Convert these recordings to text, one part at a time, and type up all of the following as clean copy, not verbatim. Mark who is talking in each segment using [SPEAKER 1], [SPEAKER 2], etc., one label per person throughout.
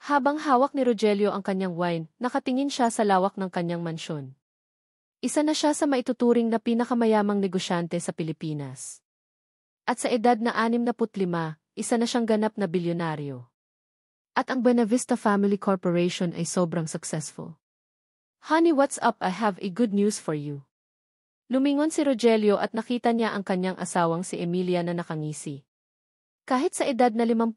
[SPEAKER 1] Habang hawak ni Rogelio ang kanyang wine, nakatingin siya sa lawak ng kanyang mansyon. Isa na siya sa maituturing na pinakamayamang negosyante sa Pilipinas. At sa edad na 65, isa na siyang ganap na bilyonaryo. At ang Buenavista Family Corporation ay sobrang successful. Honey, what's up? I have a good news for you. Lumingon si Rogelio at nakita niya ang kanyang asawang si Emilia na nakangisi. Kahit sa edad na 50,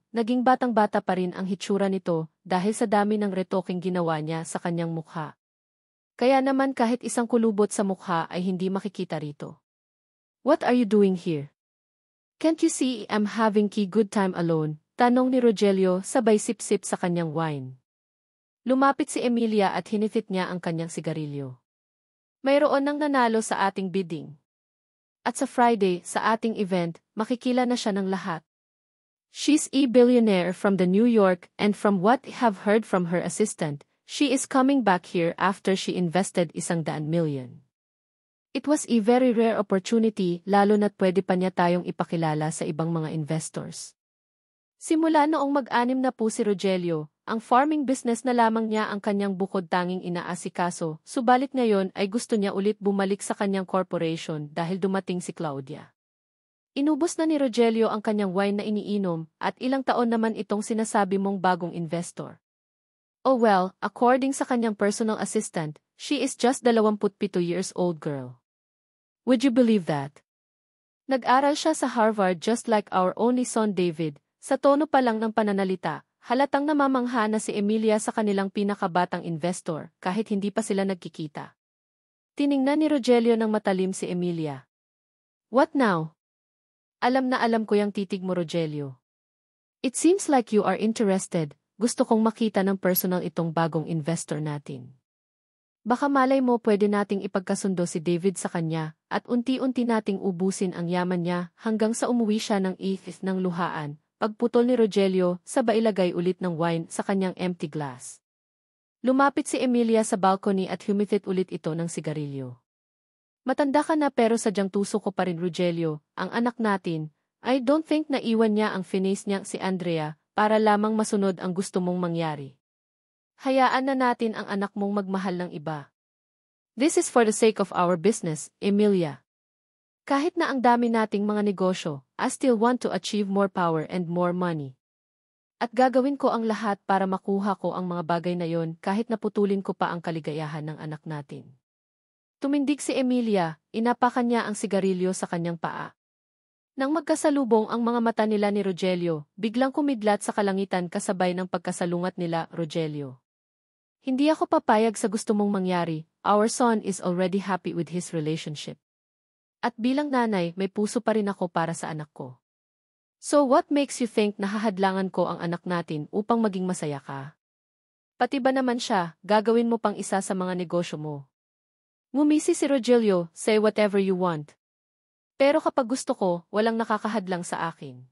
[SPEAKER 1] naging batang-bata pa rin ang hitsura nito dahil sa dami ng retoking ginawa niya sa kanyang mukha. Kaya naman kahit isang kulubot sa mukha ay hindi makikita rito. What are you doing here? Can't you see I'm having a good time alone? Tanong ni Rogelio sabay sip-sip sa kanyang wine. Lumapit si Emilia at hinifit niya ang kanyang sigarilyo. Mayroon nang nanalo sa ating bidding. At sa Friday, sa ating event, makikila na siya ng lahat. She's a billionaire from the New York and from what I have heard from her assistant, she is coming back here after she invested 100 million. It was a very rare opportunity lalo na't pwede pa niya tayong ipakilala sa ibang mga investors. Simula noong mag-anim na po si Rogelio, ang farming business na lamang niya ang kanyang bukod tanging inaasikaso, subalit ngayon ay gusto niya ulit bumalik sa kanyang corporation dahil dumating si Claudia. Inubos na ni Rogelio ang kanyang wine na iniinom at ilang taon naman itong sinasabi mong bagong investor. Oh well, according sa kanyang personal assistant, she is just 27 years old girl. Would you believe that? Nag-aral siya sa Harvard just like our only son David. Sa tono pa lang ng pananalita, halatang namamangha na si Emilia sa kanilang pinakabatang investor kahit hindi pa sila nagkikita. Tiningnan ni Rogelio ng matalim si Emilia. What now? Alam na alam ko yung titig mo, Rogelio. It seems like you are interested. Gusto kong makita ng personal itong bagong investor natin. Baka malay mo pwede nating ipagkasundo si David sa kanya at unti-unti nating ubusin ang yaman niya hanggang sa umuwi siya ng ifis ng luhaan. Pagputol ni Rogelio, sabay ilagay ulit ng wine sa kanyang empty glass. Lumapit si Emilia sa balcony at humithit ulit ito ng sigarilyo. Matanda ka na pero sadyang tuso ko pa rin, Rogelio, ang anak natin. I don't think na iwan niya ang finis niya si Andrea para lamang masunod ang gusto mong mangyari. Hayaan na natin ang anak mong magmahal ng iba. This is for the sake of our business, Emilia. Kahit na ang dami nating mga negosyo, I still want to achieve more power and more money. At gagawin ko ang lahat para makuha ko ang mga bagay na yon kahit naputulin ko pa ang kaligayahan ng anak natin. Tumindig si Emilia, inapakan niya ang sigarilyo sa kanyang paa. Nang magkasalubong ang mga mata nila ni Rogelio, biglang kumidlat sa kalangitan kasabay ng pagkasalungat nila, Rogelio. Hindi ako papayag sa gusto mong mangyari, our son is already happy with his relationship. At bilang nanay, may puso pa rin ako para sa anak ko. So what makes you think na hahadlangan ko ang anak natin upang maging masaya ka? Pati ba naman siya, gagawin mo pang isa sa mga negosyo mo? Ngumisi si Rogelio, say whatever you want. Pero kapag gusto ko, walang nakakahadlang sa akin.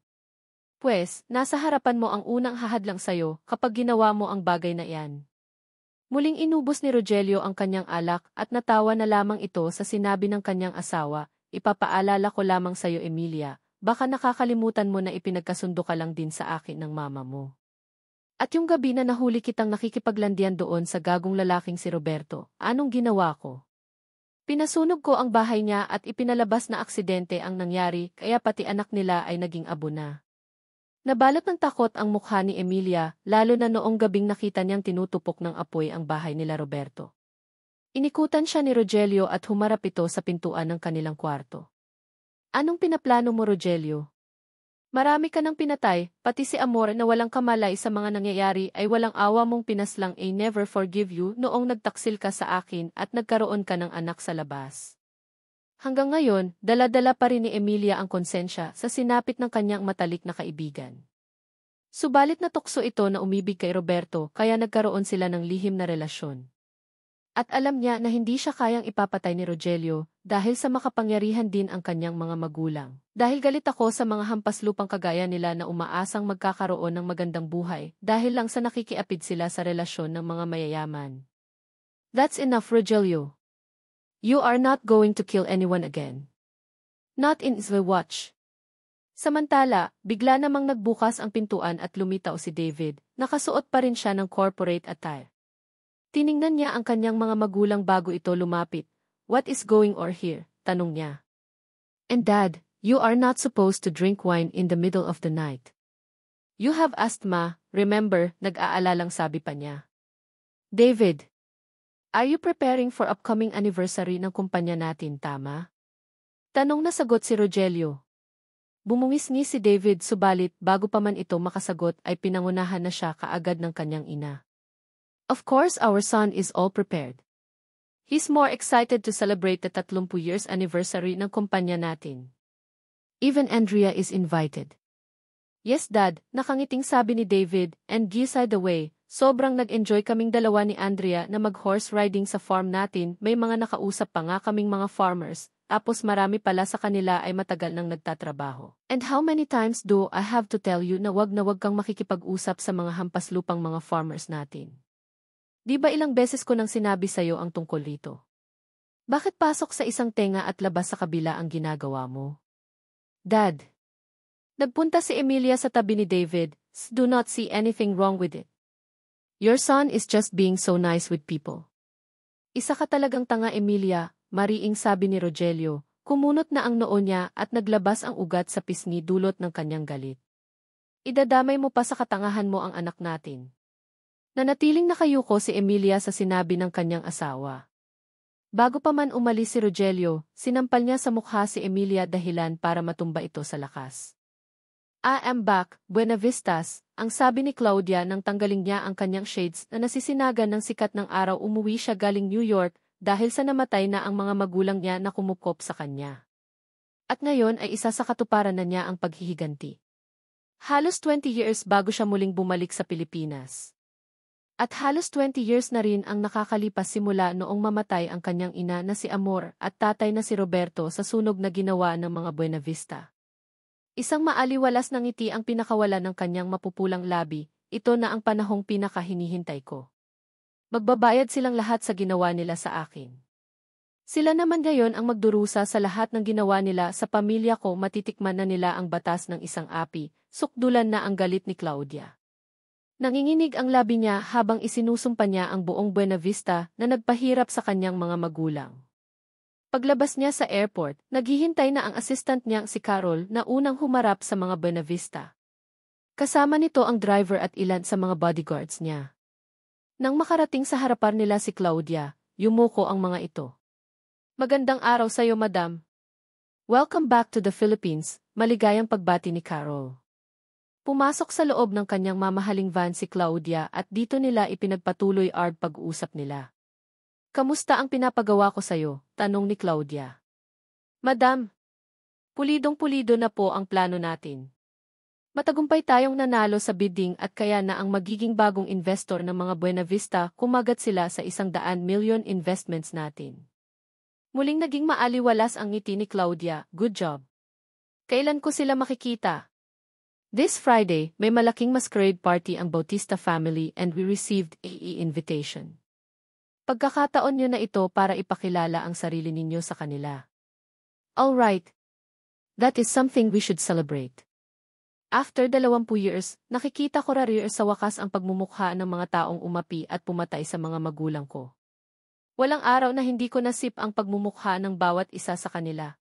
[SPEAKER 1] Pwes, nasa harapan mo ang unang hahadlang sayo kapag ginawa mo ang bagay na iyan. Muling inubos ni Rogelio ang kanyang alak at natawa na lamang ito sa sinabi ng kanyang asawa. Ipapaalala ko lamang sayo, Emilia, baka nakakalimutan mo na ipinagkasundo ka lang din sa akin ng mama mo. At yung gabi na nahuli kitang nakikipaglandian doon sa gagong lalaking si Roberto, anong ginawa ko? Pinasunog ko ang bahay niya at ipinalabas na aksidente ang nangyari kaya pati anak nila ay naging abo na. Nabalot ng takot ang mukha ni Emilia, lalo na noong gabing nakita niyang tinutupok ng apoy ang bahay nila Roberto. Inikutan siya ni Rogelio at humarap ito sa pintuan ng kanilang kwarto. Anong pinaplano mo, Rogelio? Marami ka ng pinatay, pati si Amor na walang kamalay sa mga nangyayari ay walang awa mong pinaslang I never forgive you noong nagtaksil ka sa akin at nagkaroon ka ng anak sa labas. Hanggang ngayon, dala-dala pa rin ni Emilia ang konsensya sa sinapit ng kanyang matalik na kaibigan. Subalit natukso ito na umibig kay Roberto kaya nagkaroon sila ng lihim na relasyon. At alam niya na hindi siya kayang ipapatay ni Rogelio dahil sa makapangyarihan din ang kanyang mga magulang. Dahil galit ako sa mga hampaslupang kagaya nila na umaasang magkakaroon ng magandang buhay dahil lang sa nakikiapid sila sa relasyon ng mga mayayaman. That's enough, Rogelio. You are not going to kill anyone again. Not in the watch. Samantala, bigla namang nagbukas ang pintuan at lumitaw si David, nakasuot pa rin siya ng corporate attire. Tiningnan niya ang kanyang mga magulang bago ito lumapit. "What is going on here?" tanong niya. "And Dad, you are not supposed to drink wine in the middle of the night. You have asthma, remember?" nag-aalalang sabi pa niya. "David, are you preparing for upcoming anniversary ng kumpanya natin, tama?" Tanong na sagot si Rogelio. Bumungis-ngis si David subalit bago pa man ito makasagot ay pinangunahan na siya kaagad ng kanyang ina. "Of course our son is all prepared. He's more excited to celebrate the 30 years anniversary ng kumpanya natin. Even Andrea is invited." "Yes Dad," nakangiting sabi ni David, "and by the way, sobrang nag-enjoy kaming dalawa ni Andrea na mag-horse riding sa farm natin, may mga nakausap pa nga kaming mga farmers, tapos marami pala sa kanila ay matagal nang nagtatrabaho. And how many times do I have to tell you na wag kang makikipag-usap sa mga hampas lupang mga farmers natin? Di ba ilang beses ko nang sinabi sa'yo ang tungkol rito? Bakit pasok sa isang tenga at labas sa kabila ang ginagawa mo?" "Dad." Nagpunta si Emilia sa tabi ni David. "Do not see anything wrong with it. Your son is just being so nice with people." "Isa ka talagang tanga, Emilia," mariing sabi ni Rogelio. Kumunot na ang noo niya at naglabas ang ugat sa pisngi dulot ng kanyang galit. "Idadamay mo pa sa katangahan mo ang anak natin." Nanatiling nakayuko si Emilia sa sinabi ng kanyang asawa. Bago pa man umalis si Rogelio, sinampal niya sa mukha si Emilia dahilan para matumba ito sa lakas. "I am back, Buena Vistas," ang sabi ni Claudia nang tanggaling niya ang kanyang shades na nasisinagan ng sikat ng araw. Umuwi siya galing New York dahil sa namatay na ang mga magulang niya na kumukop sa kanya. At ngayon ay isa sa katuparan na niya ang paghihiganti. Halos 20 years bago siya muling bumalik sa Pilipinas. At halos 20 years na rin ang nakakalipas simula noong mamatay ang kanyang ina na si Amor at tatay na si Roberto sa sunog na ginawa ng mga Buena Vista. Isang maaliwalas na ngiti ang pinakawala ng kanyang mapupulang labi. "Ito na ang panahong pinakahinihintay ko. Magbabayad silang lahat sa ginawa nila sa akin. Sila naman ngayon ang magdurusa sa lahat ng ginawa nila sa pamilya ko." Matitikman na nila ang batas ng isang api, sukdulan na ang galit ni Claudia. Nanginginig ang labi niya habang isinusumpa niya ang buong Buena Vista na nagpahirap sa kanyang mga magulang. Paglabas niya sa airport, naghihintay na ang assistant niyang si Carol na unang humarap sa mga Buena Vista. Kasama nito ang driver at ilan sa mga bodyguards niya. Nang makarating sa harapan nila si Claudia, yumuko ang mga ito. "Magandang araw sa iyo, madam. Welcome back to the Philippines," maligayang pagbati ni Carol. Pumasok sa loob ng kanyang mamahaling van si Claudia at dito nila ipinagpatuloy ang pag-uusap nila. "Kamusta ang pinapagawa ko sa'yo?" tanong ni Claudia. "Madam, pulidong-pulido na po ang plano natin. Matagumpay tayong nanalo sa bidding at kaya na ang magiging bagong investor ng mga Buena Vista kumagat sila sa 100 milyon investments natin." Muling naging maaliwalas ang ngiti ni Claudia. "Good job. Kailan ko sila makikita?" "This Friday, may malaking masquerade party ang Bautista family and we received an invitation. Pagkakataon niyo na ito para ipakilala ang sarili ninyo sa kanila." "All right. That is something we should celebrate. After 20 years, nakikita ko rare sa wakas ang pagmumukha ng mga taong umapi at pumatay sa mga magulang ko. Walang araw na hindi ko nasip ang pagmumukha ng bawat isa sa kanila.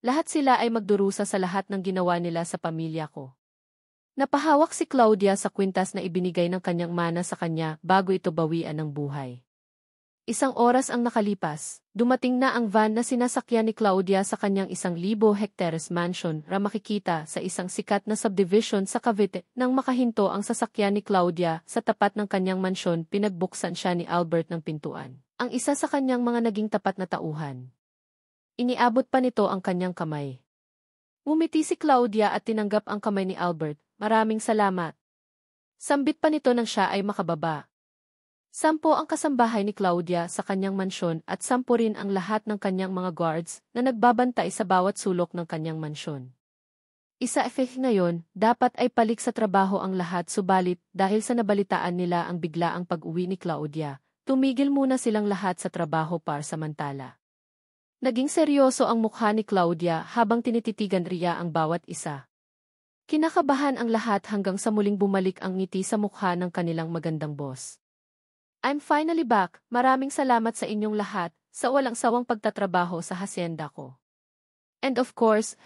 [SPEAKER 1] Lahat sila ay magdurusa sa lahat ng ginawa nila sa pamilya ko." Napahawak si Claudia sa kwintas na ibinigay ng kanyang mana sa kanya bago ito bawian ng buhay. Isang oras ang nakalipas, dumating na ang van na sinasakyan ni Claudia sa kanyang 1,000 hectares mansion na makikita sa isang sikat na subdivision sa Cavite. Nang makahinto ang sasakyan ni Claudia sa tapat ng kanyang mansyon, pinagbuksan siya ni Albert ng pintuan, ang isa sa kanyang mga naging tapat na tauhan. Iniabot pa nito ang kanyang kamay. Ngumiti si Claudia at tinanggap ang kamay ni Albert. "Maraming salamat." Sambit pa nito nang siya ay makababa. 10 ang kasambahay ni Claudia sa kanyang mansyon at 10 rin ang lahat ng kanyang mga guards na nagbabantay sa bawat sulok ng kanyang mansyon. Isa-effect ngayon, dapat ay palik sa trabaho ang lahat subalit dahil sa nabalitaan nila ang biglaang pag-uwi ni Claudia, tumigil muna silang lahat sa trabaho para samantala. Naging seryoso ang mukha ni Claudia habang tinititigan riya ang bawat isa. Kinakabahan ang lahat hanggang sa muling bumalik ang ngiti sa mukha ng kanilang magandang boss. I'm finally back, maraming salamat sa inyong lahat, sa walang sawang pagtatrabaho sa hacienda ko. And of course,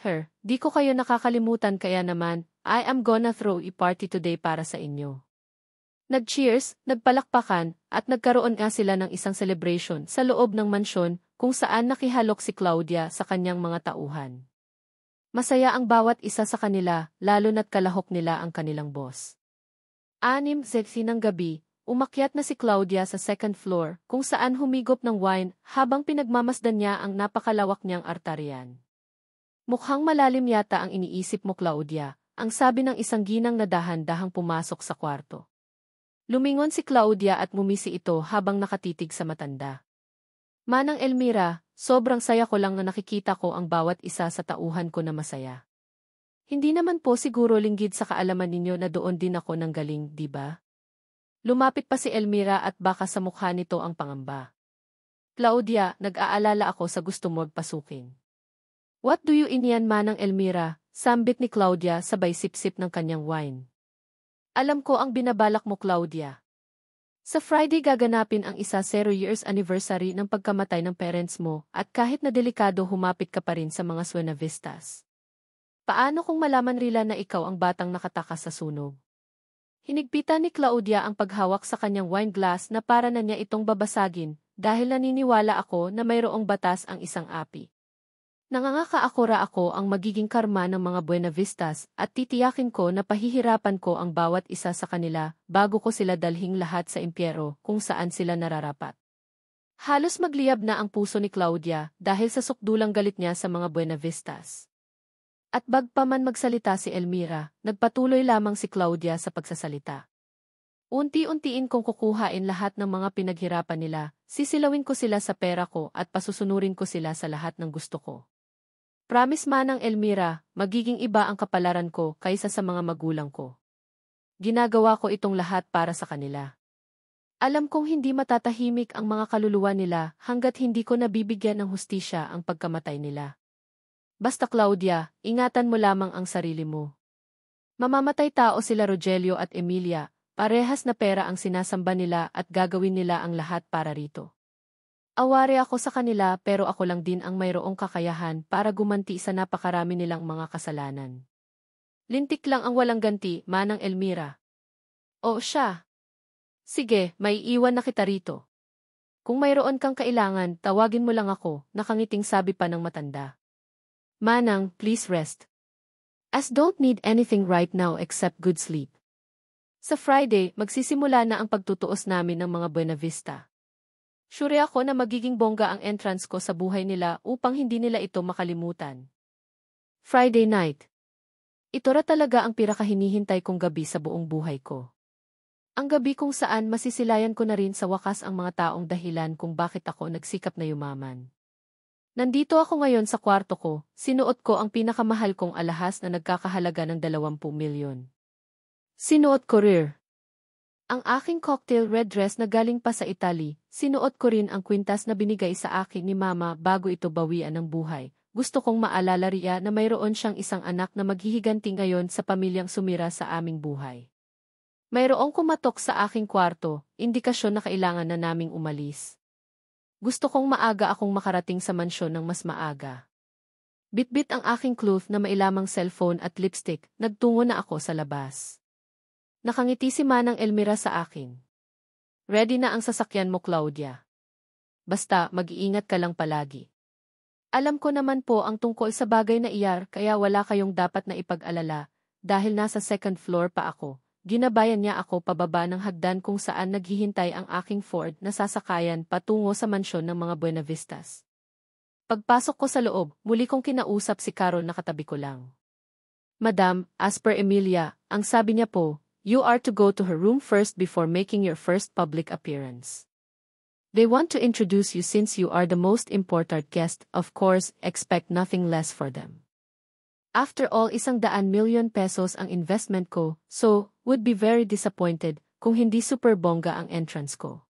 [SPEAKER 1] di ko kayo nakakalimutan kaya naman, I am gonna throw a party today para sa inyo. Nag-cheers, nagpalakpakan, at nagkaroon nga sila ng isang celebration sa loob ng mansyon kung saan nakihalok si Claudia sa kanyang mga tauhan. Masaya ang bawat isa sa kanila, lalo na't kalahok nila ang kanilang boss. 6:00 ng gabi, umakyat na si Claudia sa second floor kung saan humigop ng wine habang pinagmamasdan niya ang napakalawak niyang artaryan. Mukhang malalim yata ang iniisip mo, Claudia, ang sabi ng isang ginang na dahan-dahang pumasok sa kwarto. Lumingon si Claudia at mumisi ito habang nakatitig sa matanda. Manang Elmira, sobrang saya ko lang na nakikita ko ang bawat isa sa tauhan ko na masaya. Hindi naman po siguro linggid sa kaalaman ninyo na doon din ako nang galing, di ba? Lumapit pa si Elmira at baka sa mukha nito ang pangamba. Claudia, nag-aalala ako sa gusto mo pasukin. What do you inyan, Manang Elmira? Sambit ni Claudia sabay sip-sip ng kanyang wine. Alam ko ang binabalak mo, Claudia. Sa Friday gaganapin ang 0 years anniversary ng pagkamatay ng parents mo at kahit na delikado humapit ka pa rin sa mga Suenavistas. Paano kung malaman nila na ikaw ang batang nakatakas sa sunog? Hinigpitan ni Claudia ang paghawak sa kanyang wine glass na para na niya itong babasagin dahil naniniwala ako na mayroong batas ang isang api. Nangangakaakura ako ang magiging karma ng mga Buenavistas at titiyakin ko na pahihirapan ko ang bawat isa sa kanila bago ko sila dalhing lahat sa impyero kung saan sila nararapat. Halos magliyab na ang puso ni Claudia dahil sa sukdulang galit niya sa mga Buenavistas. At bagpaman magsalita si Elmira, nagpatuloy lamang si Claudia sa pagsasalita. Unti-untiin kong kukuhain lahat ng mga pinaghirapan nila, sisilawin ko sila sa pera ko at pasusunurin ko sila sa lahat ng gusto ko. Promise, Manang Elmira, magiging iba ang kapalaran ko kaysa sa mga magulang ko. Ginagawa ko itong lahat para sa kanila. Alam kong hindi matatahimik ang mga kaluluwa nila hanggat hindi ko nabibigyan ng hustisya ang pagkamatay nila. Basta Claudia, ingatan mo lamang ang sarili mo. Mamamatay tao sila Rogelio at Emilia, parehas na pera ang sinasamba nila at gagawin nila ang lahat para rito. Aware ako sa kanila pero ako lang din ang mayroong kakayahan para gumanti sa napakarami nilang mga kasalanan. Lintik lang ang walang ganti, Manang Elmira. O siya. Sige, may iwan na kita rito. Kung mayroon kang kailangan, tawagin mo lang ako, nakangiting sabi pa ng matanda. Manang, please rest. As don't need anything right now except good sleep. Sa Friday, magsisimula na ang pagtutuos namin ng mga Buenavista. Sure ako na magiging bongga ang entrance ko sa buhay nila upang hindi nila ito makalimutan. Friday night. Ito ra talaga ang pinakahinihintay kong gabi sa buong buhay ko. Ang gabi kung saan masisilayan ko na rin sa wakas ang mga taong dahilan kung bakit ako nagsikap na yumaman. Nandito ako ngayon sa kwarto ko, sinuot ko ang pinakamahal kong alahas na nagkakahalaga ng 20 milyon. Sinuot ko rin ang aking cocktail red dress na galing pa sa Italy, sinuot ko rin ang kwintas na binigay sa akin ni Mama bago ito bawian ng buhay. Gusto kong maalala riya na mayroon siyang isang anak na maghihiganti ngayon sa pamilyang sumira sa aming buhay. Mayroong kumatok sa aking kwarto, indikasyon na kailangan na naming umalis. Gusto kong maaga akong makarating sa mansyon ng mas maaga. Bitbit ang aking cloth na mailamang cellphone at lipstick, nagtungo na ako sa labas. Nakangiti si Manang Elmira sa akin. Ready na ang sasakyan mo, Claudia. Basta, mag-iingat ka lang palagi. Alam ko naman po ang tungkol sa bagay na iyar kaya wala kayong dapat na ipag-alala, dahil nasa second floor pa ako. Ginabayan niya ako pababa ng hagdan kung saan naghihintay ang aking Ford na sasakayan patungo sa mansyon ng mga Buenavistas. Pagpasok ko sa loob, muli kong kinausap si Carol na katabi ko lang. Madam, as per Emilia, ang sabi niya po, you are to go to her room first before making your first public appearance. They want to introduce you since you are the most important guest, of course, expect nothing less for them. After all, 100 million pesos ang investment ko, so, would be very disappointed kung hindi super bongga ang entrance ko.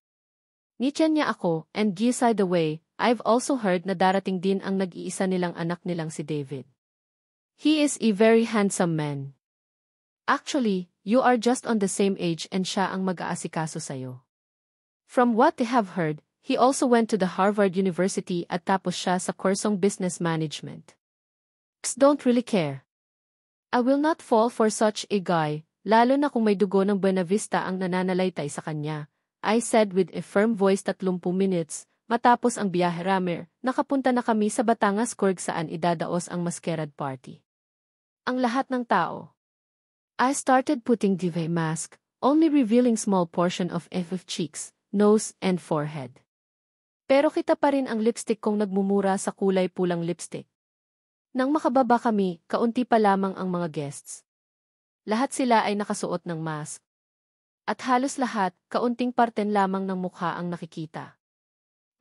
[SPEAKER 1] Ngitian niya ako, and by the way, I've also heard na darating din ang nag-iisa nilang anak nilang si David. He is a very handsome man. Actually, you are just on the same age and siya ang mag-aasikaso sa'yo. From what they have heard, he also went to the Harvard University at tapos siya sa kursong business management. Don't really care. I will not fall for such a guy, lalo na kung may dugo ng Buena Vista ang nananalaytay sa kanya, I said with a firm voice. 30 minutes, matapos ang biyahe Ramer, nakapunta na kami sa Batangas Corg saan idadaos ang masquerade party. Ang lahat ng tao. I started putting diva mask, only revealing small portion of cheeks, nose, and forehead. Pero kita pa rin ang lipstick kong nagmumura sa kulay pulang lipstick. Nang makababa kami, kaunti pa lamang ang mga guests. Lahat sila ay nakasuot ng mask. At halos lahat, kaunting parten lamang ng mukha ang nakikita.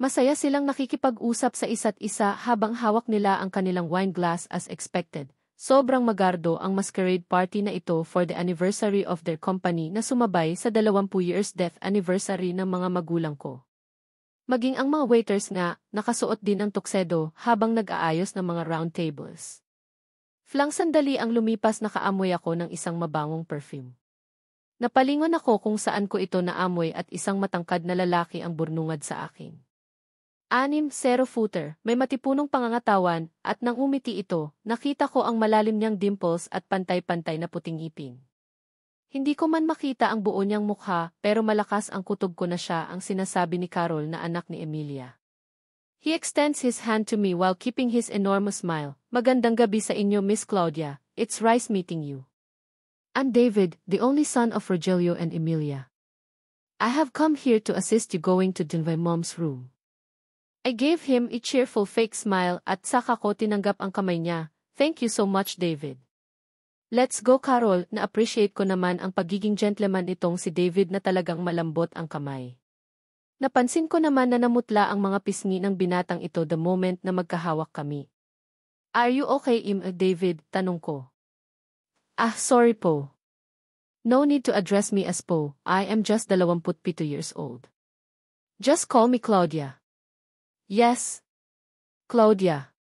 [SPEAKER 1] Masaya silang nakikipag-usap sa isa't isa habang hawak nila ang kanilang wine glass as expected. Sobrang magardo ang masquerade party na ito for the anniversary of their company na sumabay sa 20 years death anniversary ng mga magulang ko. Maging ang mga waiters nga, nakasuot din ang tuksedo habang nag-aayos ng mga round tables. Flang sandali ang lumipas nakaamoy ako ng isang mabangong perfume. Napalingon ako kung saan ko ito naamoy at isang matangkad na lalaki ang burnungad sa akin. 6-0-footer, may matipunong pangangatawan, at nang umiti ito, nakita ko ang malalim niyang dimples at pantay-pantay na puting ngipin. Hindi ko man makita ang buo niyang mukha, pero malakas ang kutob ko na siya ang sinasabi ni Carol na anak ni Emilia. He extends his hand to me while keeping his enormous smile. Magandang gabi sa inyo, Miss Claudia. It's nice meeting you. I'm David, the only son of Rogelio and Emilia. I have come here to assist you going to my mom's room. I gave him a cheerful fake smile at saka ko tinanggap ang kamay niya. Thank you so much, David. Let's go, Carol. Na-appreciate ko naman ang pagiging gentleman itong si David na talagang malambot ang kamay. Napansin ko naman na namutla ang mga pisngi ng binatang ito the moment na magkahawak kami. Are you okay, David? Tanong ko. Sorry po. No need to address me as po. I am just 27 years old. Just call me Claudia. Yes, Claudia.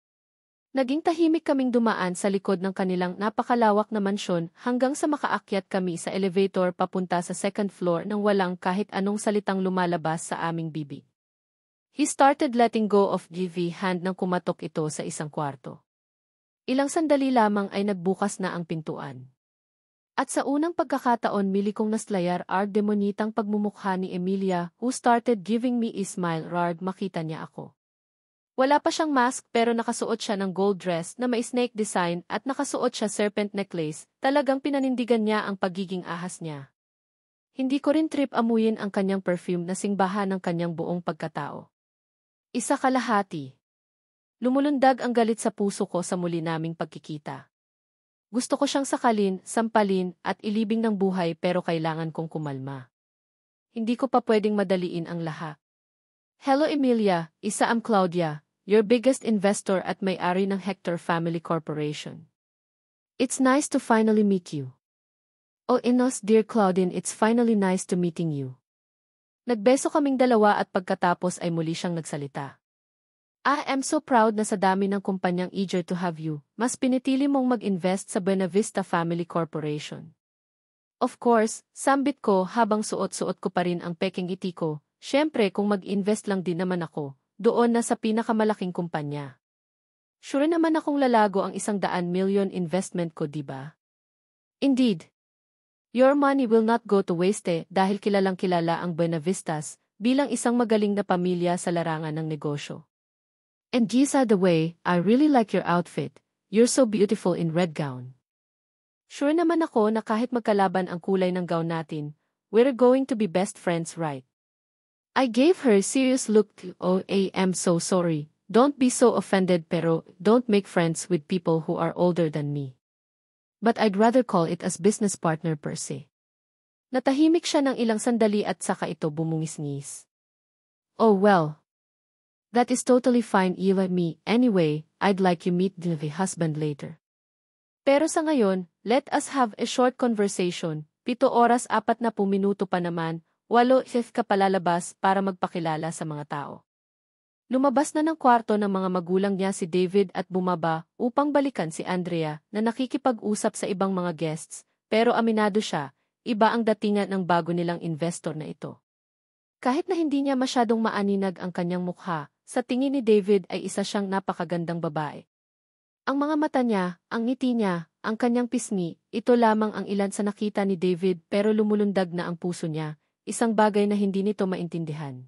[SPEAKER 1] Naging tahimik kaming dumaan sa likod ng kanilang napakalawak na mansyon hanggang sa makaakyat kami sa elevator papunta sa second floor nang walang kahit anong salitang lumalabas sa aming bibig. He started letting go of GV hand nang kumatok ito sa isang kwarto. Ilang sandali lamang ay nagbukas na ang pintuan. At sa unang pagkakataon mili kong naslayar ang demonitang pagmumukha ni Emilia who started giving me a smile rard makita niya ako. Wala pa siyang mask pero nakasuot siya ng gold dress na may snake design at nakasuot siya serpent necklace, talagang pinanindigan niya ang pagiging ahas niya. Hindi ko rin trip amuyin ang kanyang perfume na singbahan ng kanyang buong pagkatao. Isa kalahati. Lumulundag ang galit sa puso ko sa muli naming pagkikita. Gusto ko siyang sakalin, sampalin, at ilibing ng buhay pero kailangan kong kumalma. Hindi ko pa pwedeng madaliin ang lahat. Hello Emilia, isa am Claudia, your biggest investor at may-ari ng Hector Family Corporation. It's nice to finally meet you. Oh Inos, dear Claudine, it's finally nice to meeting you. Nagbeso kaming dalawa at pagkatapos ay muli siyang nagsalita. I am so proud na sa dami ng kumpanyang eager to have you, mas pinitili mong mag-invest sa Buena Vista Family Corporation. Of course, sambit ko habang suot-suot ko pa rin ang peking iti ko, syempre kung mag-invest lang din naman ako, doon na sa pinakamalaking kumpanya. Sure naman akong lalago ang 100 million investment ko, diba? Indeed. Your money will not go to waste dahil kilalang kilala ang Buena Vistas bilang isang magaling na pamilya sa larangan ng negosyo. And Giza the way, I really like your outfit. You're so beautiful in red gown. Sure naman ako na kahit magkalaban ang kulay ng gown natin, we're going to be best friends, right? I gave her a serious look. Oh, I am so sorry. Don't be so offended pero don't make friends with people who are older than me. But I'd rather call it as business partner per se. Natahimik siya ng ilang sandali at saka ito bumungis-ngis. Oh well. That is totally fine, Eva. Me, anyway, I'd like you meet the husband later. Pero sa ngayon, let us have a short conversation. 7 oras 40 minuto pa naman, 8 ka palalabas para magpakilala sa mga tao. Lumabas na ng kwarto ng mga magulang niya si David at bumaba upang balikan si Andrea na nakikipag-usap sa ibang mga guests, pero aminado siya, iba ang datingan ng bago nilang investor na ito. Kahit na hindi niya masyadong maaninag ang kanyang mukha, sa tingin ni David ay isa siyang napakagandang babae. Ang mga mata niya, ang ngiti niya, ang kanyang pisngi, ito lamang ang ilan sa nakita ni David pero lumulundag na ang puso niya, isang bagay na hindi nito maintindihan.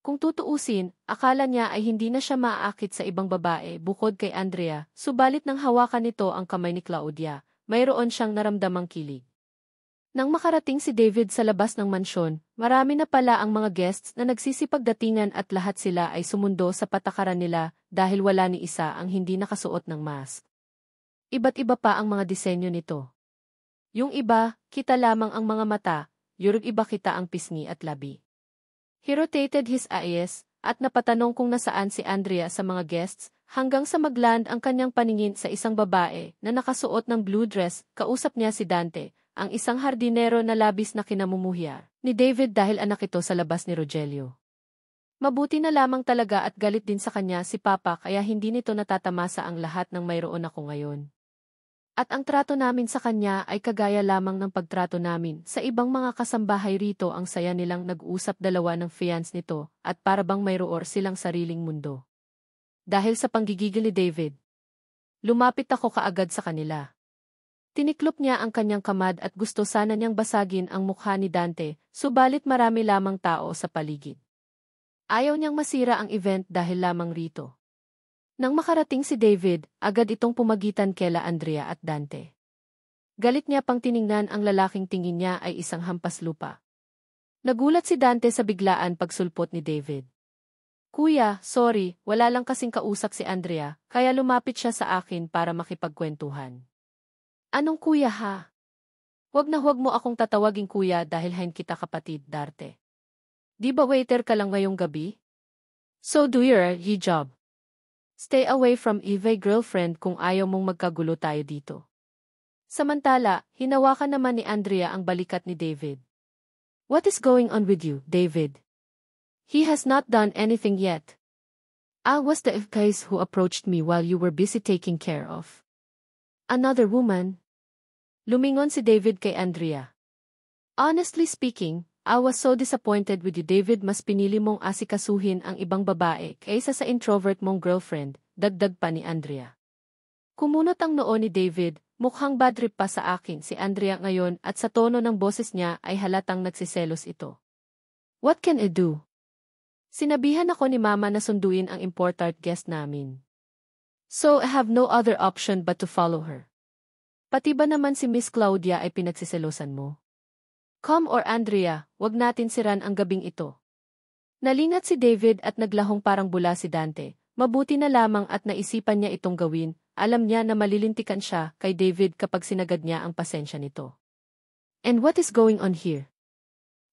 [SPEAKER 1] Kung tutuusin, akala niya ay hindi na siya maaakit sa ibang babae bukod kay Andrea, subalit nang hawakan nito ang kamay ni Claudia, mayroon siyang naramdamang kilig. Nang makarating si David sa labas ng mansyon, marami na pala ang mga guests na nagsisipagdatingan at lahat sila ay sumundo sa patakaran nila dahil wala ni isa ang hindi nakasuot ng mask. Iba't iba pa ang mga disenyo nito. Yung iba, kita lamang ang mga mata, yung iba kita ang pisngi at labi. He rotated his eyes, at napatanong kung nasaan si Andrea sa mga guests, hanggang sa magland ang kanyang paningin sa isang babae na nakasuot ng blue dress, kausap niya si Dante, ang isang hardinero na labis na kinamumuhiya ni David dahil anak ito sa labas ni Rogelio. Mabuti na lamang talaga at galit din sa kanya si Papa kaya hindi nito natatamasa ang lahat ng mayroon ako ngayon. At ang trato namin sa kanya ay kagaya lamang ng pagtrato namin sa ibang mga kasambahay rito ang saya nilang nag-usap dalawa ng fiance nito at para bang mayroon silang sariling mundo. Dahil sa panggigigil ni David, lumapit ako kaagad sa kanila. Tiniklop niya ang kanyang kamad at gusto sana niyang basagin ang mukha ni Dante, subalit marami lamang tao sa paligid. Ayaw niyang masira ang event dahil lamang rito. Nang makarating si David, agad itong pumagitan kela Andrea at Dante. Galit niya pang tiningnan ang lalaking tingin niya ay isang hampas lupa. Nagulat si Dante sa biglaan pagsulpot ni David. Kuya, sorry, wala lang kasing kausap si Andrea, kaya lumapit siya sa akin para makipagkwentuhan. Anong kuya ha? Huwag na huwag mo akong tatawaging kuya dahil hain kita kapatid, Darte. Di ba waiter ka lang ngayong gabi? So do your job. Stay away from Eve girlfriend kung ayaw mong magkagulo tayo dito. Samantala, hinawakan naman ni Andrea ang balikat ni David. What is going on with you, David? He has not done anything yet. I was the guys who approached me while you were busy taking care of another woman. Lumingon si David kay Andrea. Honestly speaking, I was so disappointed with you, David. Mas pinili mong asikasuhin ang ibang babae kaysa sa introvert mong girlfriend, dagdag pa ni Andrea. Kumunot ang noo ni David, mukhang bad trip pa sa akin si Andrea ngayon at sa tono ng boses niya ay halatang nagsiselos ito. What can I do? Sinabihan ako ni Mama na sunduin ang important guest namin. So I have no other option but to follow her. Pati ba naman si Miss Claudia ay pinagsiselosan mo? Come or Andrea, wag natin siran ang gabing ito. Nalingat si David at naglahong parang bula si Dante. Mabuti na lamang at naisipan niya itong gawin. Alam niya na malilintikan siya kay David kapag sinagad niya ang pasensya nito. And what is going on here?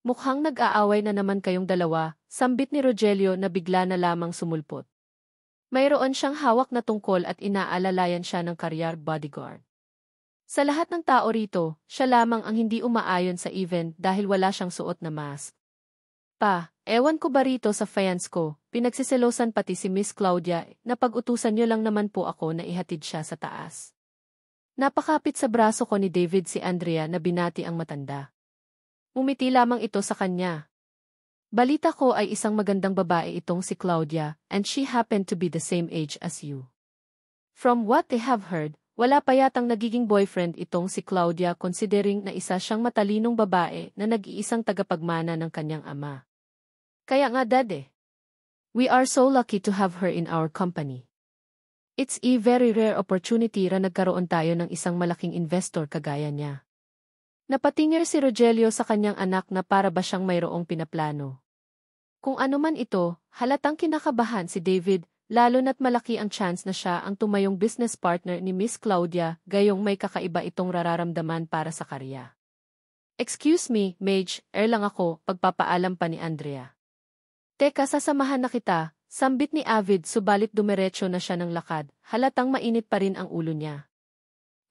[SPEAKER 1] Mukhang nag-aaway na naman kayong dalawa, sambit ni Rogelio na bigla na lamang sumulpot. Mayroon siyang hawak na tungkol at inaalalayan siya ng career bodyguard. Sa lahat ng tao rito, siya lamang ang hindi umaayon sa event dahil wala siyang suot na mask. Ewan ko ba rito sa fiance ko, pinagsiselosan pati si Miss Claudia na pag-utusan niyo lang naman po ako na ihatid siya sa taas. Napakapit sa braso ko ni David si Andrea na binati ang matanda. Umiti lamang ito sa kanya. Balita ko ay isang magandang babae itong si Claudia and she happened to be the same age as you. From what they have heard, wala pa yatang nagiging boyfriend itong si Claudia considering na isa siyang matalinong babae na nag-iisang tagapagmana ng kanyang ama. Kaya nga Dad we are so lucky to have her in our company. It's a very rare opportunity na nagkaroon tayo ng isang malaking investor kagaya niya. Napatingir si Rogelio sa kanyang anak na para ba siyang mayroong pinaplano. Kung ano man ito, halatang kinakabahan si David, lalo na't malaki ang chance na siya ang tumayong business partner ni Miss Claudia, gayong may kakaiba itong rararamdaman para sa karya. Excuse me, Mage, lang ako, pagpapaalam pa ni Andrea. Teka, sasamahan na kita, sambit ni Avid subalit dumiretso na siya ng lakad, halatang mainit pa rin ang ulo niya.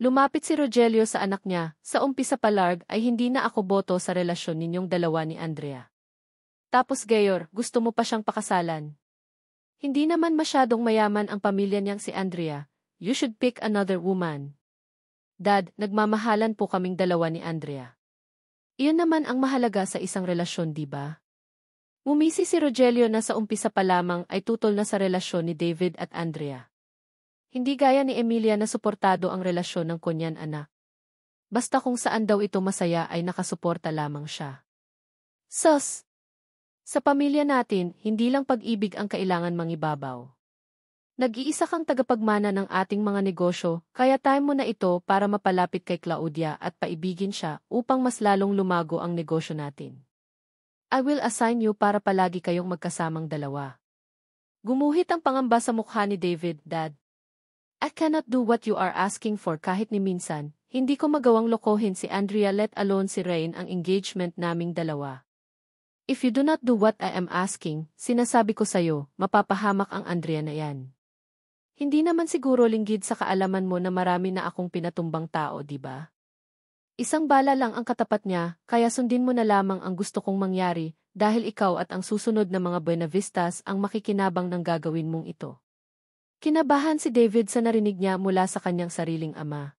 [SPEAKER 1] Lumapit si Rogelio sa anak niya, sa umpisa palarg ay hindi na ako boto sa relasyon ninyong dalawa ni Andrea. Tapos gayor, gusto mo pa siyang pakasalan. Hindi naman masyadong mayaman ang pamilya niyang si Andrea, you should pick another woman. Dad, nagmamahalan po kaming dalawa ni Andrea. Iyon naman ang mahalaga sa isang relasyon, di ba? Ngumisi si Rogelio na sa umpisa pa lamang ay tutol na sa relasyon ni David at Andrea. Hindi gaya ni Emilia na suportado ang relasyon ng kunyan anak. Basta kung saan daw ito masaya ay nakasuporta lamang siya. Sus! Sa pamilya natin, hindi lang pag-ibig ang kailangan mangibabaw. Nag-iisa kang tagapagmana ng ating mga negosyo, kaya time mo na ito para mapalapit kay Claudia at paibigin siya upang mas lalong lumago ang negosyo natin. I will assign you para palagi kayong magkasamang dalawa. Gumuhit ang pangamba sa mukha ni David, Dad. I cannot do what you are asking for kahit ni minsan, hindi ko magawang lokohin si Andrea let alone si Rain ang engagement naming dalawa. If you do not do what I am asking, sinasabi ko sayo, mapapahamak ang Andrea na yan. Hindi naman siguro linggid sa kaalaman mo na marami na akong pinatumbang tao, di ba? Isang bala lang ang katapat niya, kaya sundin mo na lamang ang gusto kong mangyari, dahil ikaw at ang susunod na mga Buenavistas ang makikinabang ng gagawin mong ito. Kinabahan si David sa narinig niya mula sa kanyang sariling ama.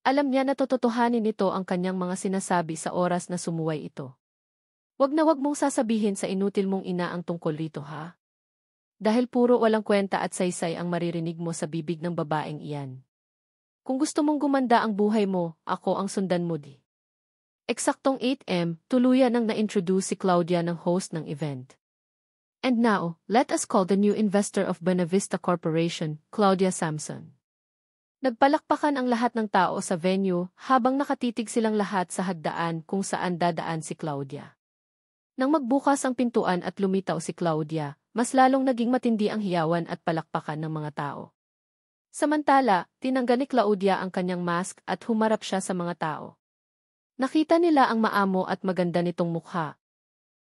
[SPEAKER 1] Alam niya na tototohanin nito ang kanyang mga sinasabi sa oras na sumuway ito. Wag mong sasabihin sa inutil mong ina ang tungkol rito, ha? Dahil puro walang kwenta at saysay ang maririnig mo sa bibig ng babaeng iyan. Kung gusto mong gumanda ang buhay mo, ako ang sundan mo di. Eksaktong 8 AM, tuluyan nang na-introduce si Claudia ng host ng event. And now, let us call the new investor of Buenavista Corporation, Claudia Samson. Nagpalakpakan ang lahat ng tao sa venue habang nakatitig silang lahat sa hagdaan kung saan dadaan si Claudia. Nang magbukas ang pintuan at lumitaw si Claudia, mas lalong naging matindi ang hiyawan at palakpakan ng mga tao. Samantala, tinanggal ni Claudia ang kanyang mask at humarap siya sa mga tao. Nakita nila ang maamo at maganda nitong mukha.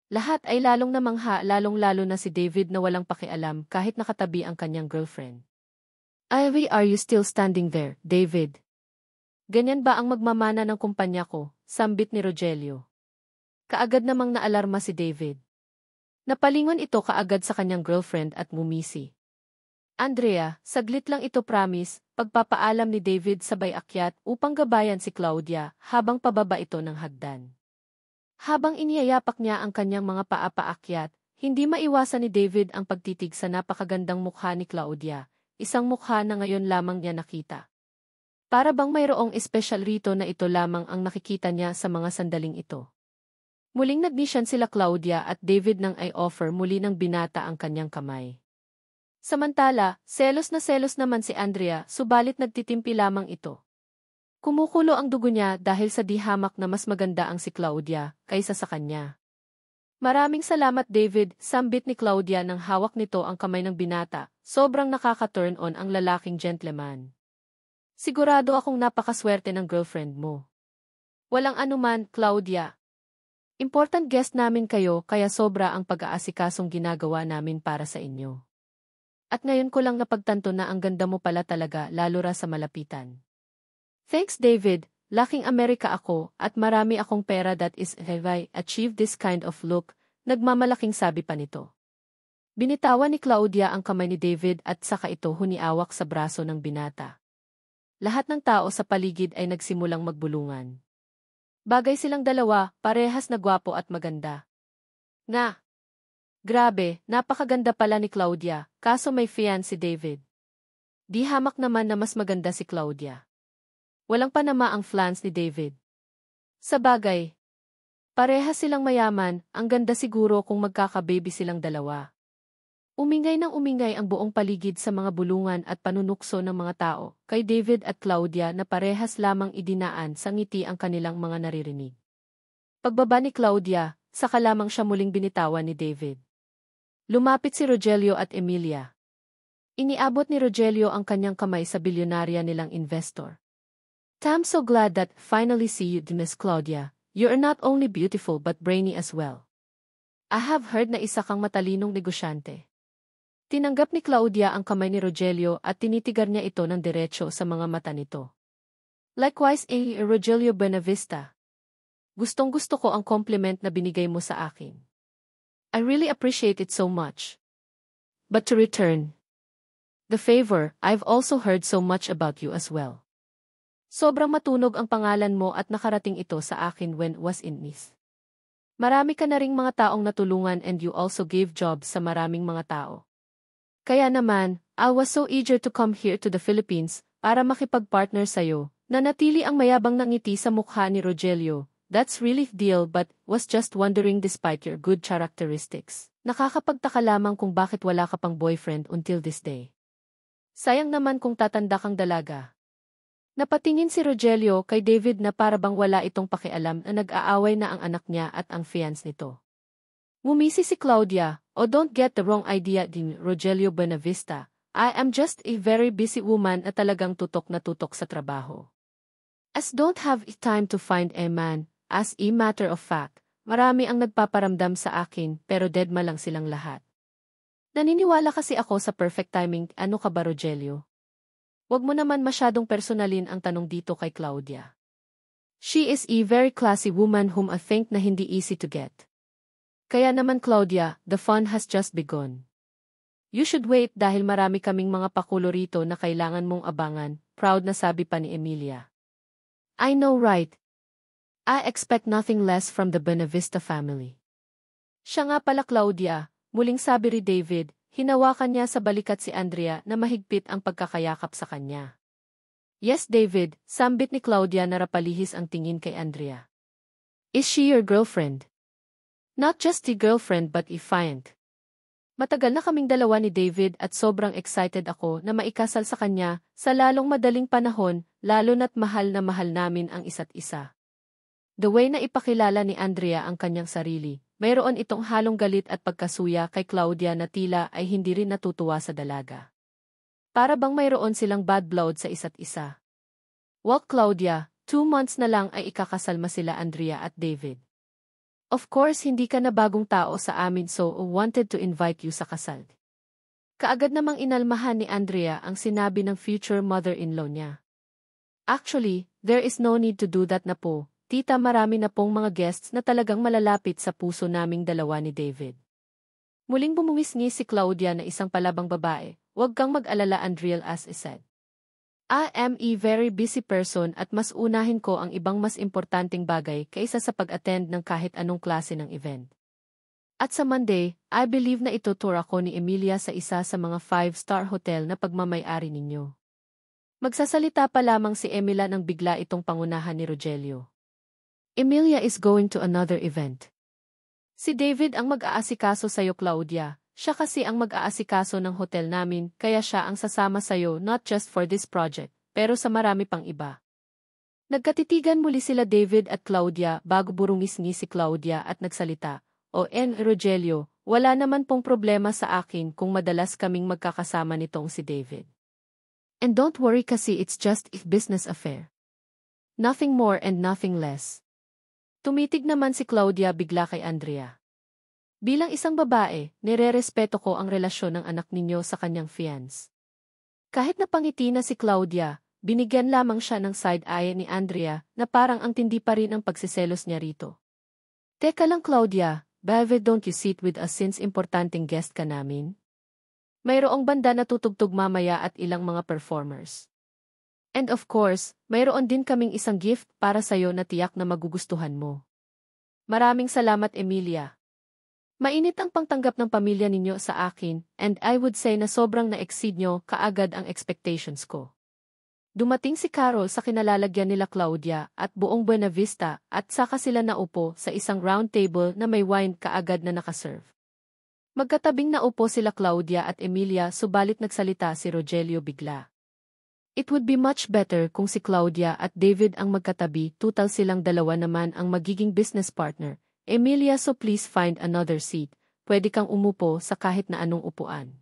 [SPEAKER 1] Lahat ay lalong namangha lalong-lalo na si David na walang pakialam kahit nakatabi ang kanyang girlfriend. Why are you still standing there, David? Ganyan ba ang magmamana ng kumpanya ko? Sambit ni Rogelio. Kaagad namang naalarma si David. Napalingon ito kaagad sa kanyang girlfriend at ngumisi. Andrea, saglit lang ito promise, pagpapaalam ni David sabay akyat upang gabayan si Claudia habang pababa ito ng hagdan. Habang iniyayapak niya ang kanyang mga paa paakyat, hindi maiwasan ni David ang pagtitig sa napakagandang mukha ni Claudia, isang mukha na ngayon lamang niya nakita. Para bang mayroong espesyal rito na ito lamang ang nakikita niya sa mga sandaling ito. Muling nagnisyan sila Claudia at David nang i-offer muli ng binata ang kanyang kamay. Samantala, selos naman si Andrea subalit nagtitimpi lamang ito. Kumukulo ang dugo niya dahil sa dihamak na mas maganda ang si Claudia kaysa sa kanya. Maraming salamat David, sambit ni Claudia nang hawak nito ang kamay ng binata, sobrang nakaka-turn on ang lalaking gentleman. Sigurado akong napakaswerte ng girlfriend mo. Walang anuman, Claudia. Important guest namin kayo kaya sobra ang pag-aasikasong ginagawa namin para sa inyo. At ngayon ko lang napagtanto na ang ganda mo pala talaga lalo ra sa malapitan. Thanks David, laking Amerika ako at marami akong pera that is have I achieved this kind of look, nagmamalaking sabi pa nito. Binitawan ni Claudia ang kamay ni David at saka ito huniawak sa braso ng binata. Lahat ng tao sa paligid ay nagsimulang magbulungan. Bagay silang dalawa, parehas na gwapo at maganda. Nga! Grabe, napakaganda pala ni Claudia, kaso may fiancé si David. Di hamak naman na mas maganda si Claudia. Walang panama ang flans ni David. Sa bagay, parehas silang mayaman, ang ganda siguro kung magkaka-baby silang dalawa. Umingay ng umingay ang buong paligid sa mga bulungan at panunukso ng mga tao, kay David at Claudia na parehas lamang idinaan sa ngiti ang kanilang mga naririnig. Pagbaba ni Claudia, saka lamang siya muling binitawan ni David. Lumapit si Rogelio at Emilia. Iniabot ni Rogelio ang kanyang kamay sa bilyonarya nilang investor. I'm so glad that finally see you, Miss Claudia. You are not only beautiful but brainy as well. I have heard na isa kang matalinong negosyante. Tinanggap ni Claudia ang kamay ni Rogelio at tinitigar niya ito ng diretso sa mga mata nito. Likewise, Rogelio Buenavista. Gustong-gusto ko ang compliment na binigay mo sa akin. I really appreciate it so much. But to return the favor, I've also heard so much about you as well. Sobrang matunog ang pangalan mo at nakarating ito sa akin when was in Nice. Marami ka na ring mga taong natulungan and you also gave jobs sa maraming mga tao. Kaya naman, I was so eager to come here to the Philippines para makipag-partner sa'yo. Nanatili ang mayabang na ngiti sa mukha ni Rogelio. That's really deal but was just wondering despite your good characteristics. Nakakapagtaka lamang kung bakit wala ka pang boyfriend until this day. Sayang naman kung tatanda kang dalaga. Napatingin si Rogelio kay David na para bang wala itong pakialam na nag-aaway na ang anak niya at ang fiance nito. Ngumisi si Claudia, "Oh, don't get the wrong idea din, Rogelio Buenavista. I am just a very busy woman na talagang tutok na tutok sa trabaho. As don't have time to find a man, as a matter of fact, marami ang nagpaparamdam sa akin pero deadma lang silang lahat. Naniniwala kasi ako sa perfect timing, ano ka ba Rogelio? Wag mo naman masyadong personalin ang tanong dito kay Claudia. She is a very classy woman whom I think na hindi easy to get. Kaya naman Claudia, the fun has just begun. You should wait dahil marami kaming mga pakulo rito na kailangan mong abangan, proud na sabi pa ni Emilia. I know right. I expect nothing less from the Buenavista family. Siya nga pala Claudia, muling sabi ni David, hinawakan niya sa balikat si Andrea na mahigpit ang pagkakayakap sa kanya. Yes David, sambit ni Claudia na rapalihis ang tingin kay Andrea. Is she your girlfriend? Not just a girlfriend but a fiancé. Matagal na kaming dalawa ni David at sobrang excited ako na maikasal sa kanya sa lalong madaling panahon, lalo na't mahal na mahal namin ang isa't isa. The way na ipakilala ni Andrea ang kanyang sarili, mayroon itong halong galit at pagkasuya kay Claudia na tila ay hindi rin natutuwa sa dalaga. Para bang mayroon silang bad blood sa isa't isa. Well Claudia, 2 months na lang ay ikakasal sila Andrea at David. Of course hindi ka na bagong tao sa amin so wanted to invite you sa kasal. Kaagad namang inalmahan ni Andrea ang sinabi ng future mother-in-law niya. Actually, there is no need to do that na po, tita marami na pong mga guests na talagang malalapit sa puso naming dalawa ni David. Muling bumungisngi si Claudia na isang palabang babae, huwag kang mag-alala Andrea as I said. I am a very busy person at mas unahin ko ang ibang mas importanteng bagay kaysa sa pag-attend ng kahit anong klase ng event. At sa Monday, I believe na itutour ako ni Emilia sa isa sa mga 5-star hotel na pagmamay-ari ninyo. Magsasalita pa lamang si Emilia nang bigla itong pangunahan ni Rogelio. Emilia is going to another event. Si David ang mag-aasikaso sa'yo Claudia. Siya kasi ang mag-aasikaso ng hotel namin kaya siya ang sasama sa'yo not just for this project, pero sa marami pang iba. Nagkatitigan muli sila David at Claudia bago burungis-ngi si Claudia at nagsalita, Rogelio, wala naman pong problema sa akin kung madalas kaming magkakasama nitong si David. And don't worry kasi it's just a business affair. Nothing more and nothing less. Tumitig naman si Claudia bigla kay Andrea. Bilang isang babae, nire-respeto ko ang relasyon ng anak ninyo sa kanyang fiancé. Kahit napangiti na si Claudia, binigyan lamang siya ng side-eye ni Andrea na parang ang tindi pa rin ang pagsiselos niya rito. Teka lang Claudia, Bave don't you sit with us since importanteng guest ka namin? Mayroong banda na tutugtog mamaya at ilang mga performers. And of course, mayroon din kaming isang gift para sa'yo na tiyak na magugustuhan mo. Maraming salamat Emilia. Mainit ang pangtanggap ng pamilya ninyo sa akin, and I would say na sobrang na-exceed nyo kaagad ang expectations ko. Dumating si Carol sa kinalalagyan nila Claudia at buong Buenavista at saka sila naupo sa isang round table na may wine kaagad na nakaserve. Magkatabing naupo sila Claudia at Emilia subalit nagsalita si Rogelio bigla. It would be much better kung si Claudia at David ang magkatabi, tutal silang dalawa naman ang magiging business partner. Emilia so please find another seat, pwede kang umupo sa kahit na anong upuan.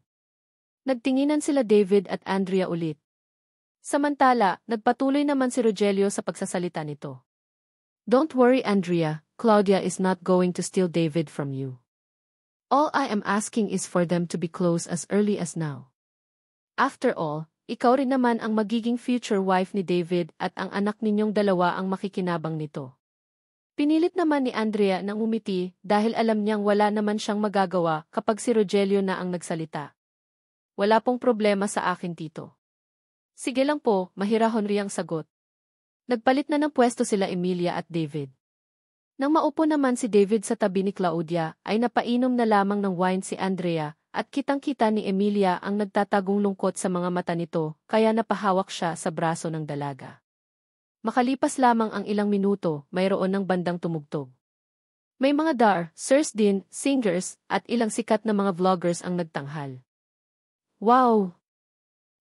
[SPEAKER 1] Nagtinginan sila David at Andrea ulit. Samantala, nagpatuloy naman si Rogelio sa pagsasalita nito. Don't worry Andrea, Claudia is not going to steal David from you. All I am asking is for them to be close as early as now. After all, ikaw rin naman ang magiging future wife ni David at ang anak ninyong dalawa ang makikinabang nito. Pinilit naman ni Andrea nang umiti dahil alam niyang wala naman siyang magagawa kapag si Rogelio na ang nagsalita. Wala pong problema sa akin tito. Sige lang po, mahirahon riyang sagot. Nagpalit na ng pwesto sila Emilia at David. Nang maupo naman si David sa tabi ni Claudia, ay napainom na lamang ng wine si Andrea, at kitang-kita ni Emilia ang nagtatagong lungkot sa mga mata nito, kaya napahawak siya sa braso ng dalaga. Makalipas lamang ang ilang minuto, mayroon ng bandang tumugtog. May mga dancers din, singers, at ilang sikat na mga vloggers ang nagtanghal. Wow!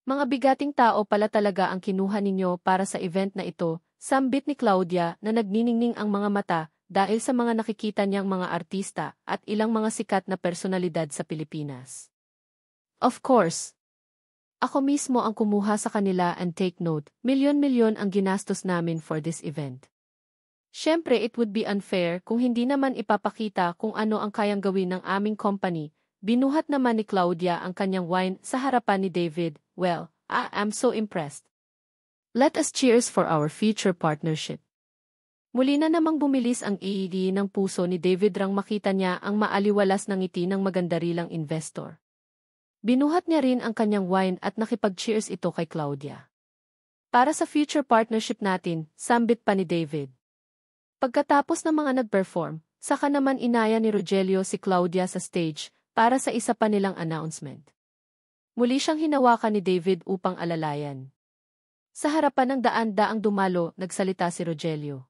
[SPEAKER 1] Mga bigating tao pala talaga ang kinuha ninyo para sa event na ito, sambit ni Claudia na nagniningning ang mga mata dahil sa mga nakikita niyang mga artista at ilang mga sikat na personalidad sa Pilipinas. Of course! Ako mismo ang kumuha sa kanila and take note, milyon-milyon ang ginastos namin for this event. Siyempre it would be unfair kung hindi naman ipapakita kung ano ang kayang gawin ng aming company. Binuhat naman ni Claudia ang kanyang wine sa harapan ni David. Well, I am so impressed. Let us cheers for our future partnership. Muli na namang bumilis ang iidi ng puso ni David rang makita niya ang maaliwalas na ngiti ng magandarilang investor. Binuhat niya rin ang kanyang wine at nakipag-cheers ito kay Claudia. Para sa future partnership natin, sambit pa ni David. Pagkatapos ng mga nag-perform, saka naman inaya ni Rogelio si Claudia sa stage para sa isa pa nilang announcement. Muli siyang hinawakan ni David upang alalayan. Sa harapan ng daan-daang dumalo, nagsalita si Rogelio.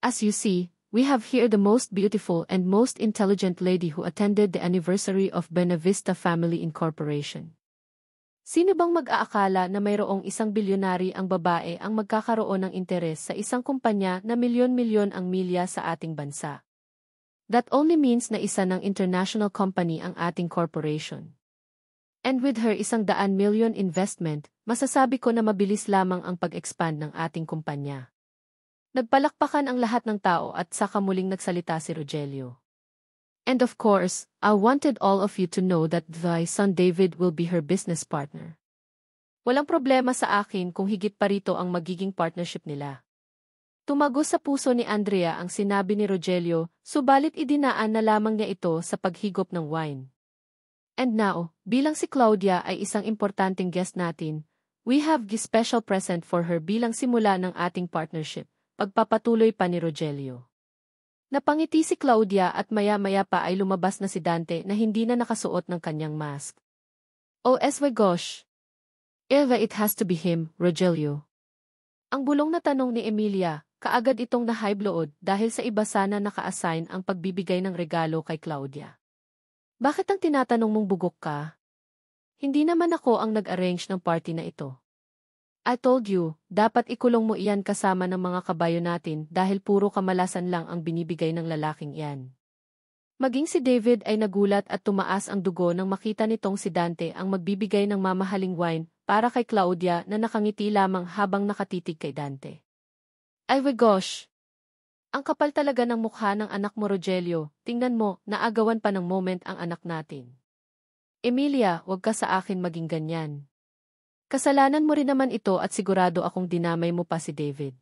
[SPEAKER 1] As you see, we have here the most beautiful and most intelligent lady who attended the anniversary of Benavista Family Incorporation. Sino bang mag-aakala na mayroong isang bilyonary ang babae ang magkakaroon ng interes sa isang kumpanya na milyon-milyon ang milya sa ating bansa? That only means na isa ng international company ang ating corporation. And with her 100 million investment, masasabi ko na mabilis lamang ang pag-expand ng ating kumpanya. Nagpalakpakan ang lahat ng tao at saka muling nagsalita si Rogelio. And of course, I wanted all of you to know that thy son David will be her business partner. Walang problema sa akin kung higit pa rito ang magiging partnership nila. Tumago sa puso ni Andrea ang sinabi ni Rogelio, subalit idinaan na lamang niya ito sa paghigop ng wine. And now, bilang si Claudia ay isang importanteng guest natin, we have this special present for her bilang simula ng ating partnership, pagpapatuloy pa ni Rogelio. Napangiti si Claudia at maya-maya pa ay lumabas na si Dante na hindi na nakasuot ng kanyang mask. Oh my gosh! Eva, it has to be him, Rogelio. Ang bulong na tanong ni Emilia, kaagad itong na-high blood dahil sa iba sana naka-assign ang pagbibigay ng regalo kay Claudia. Bakit ang tinatanong mong bugok ka? Hindi naman ako ang nag-arrange ng party na ito. I told you, dapat ikulong mo iyan kasama ng mga kabayo natin dahil puro kamalasan lang ang binibigay ng lalaking iyan. Maging si David ay nagulat at tumaas ang dugo nang makita nitong si Dante ang magbibigay ng mamahaling wine para kay Claudia na nakangiti lamang habang nakatitig kay Dante. Ay we gosh! Ang kapal talaga ng mukha ng anak mo Rogelio, tingnan mo, naagawan pa ng moment ang anak natin. Emilia, wag ka sa akin maging ganyan. Kasalanan mo rin naman ito at sigurado akong dinamay mo pa si David.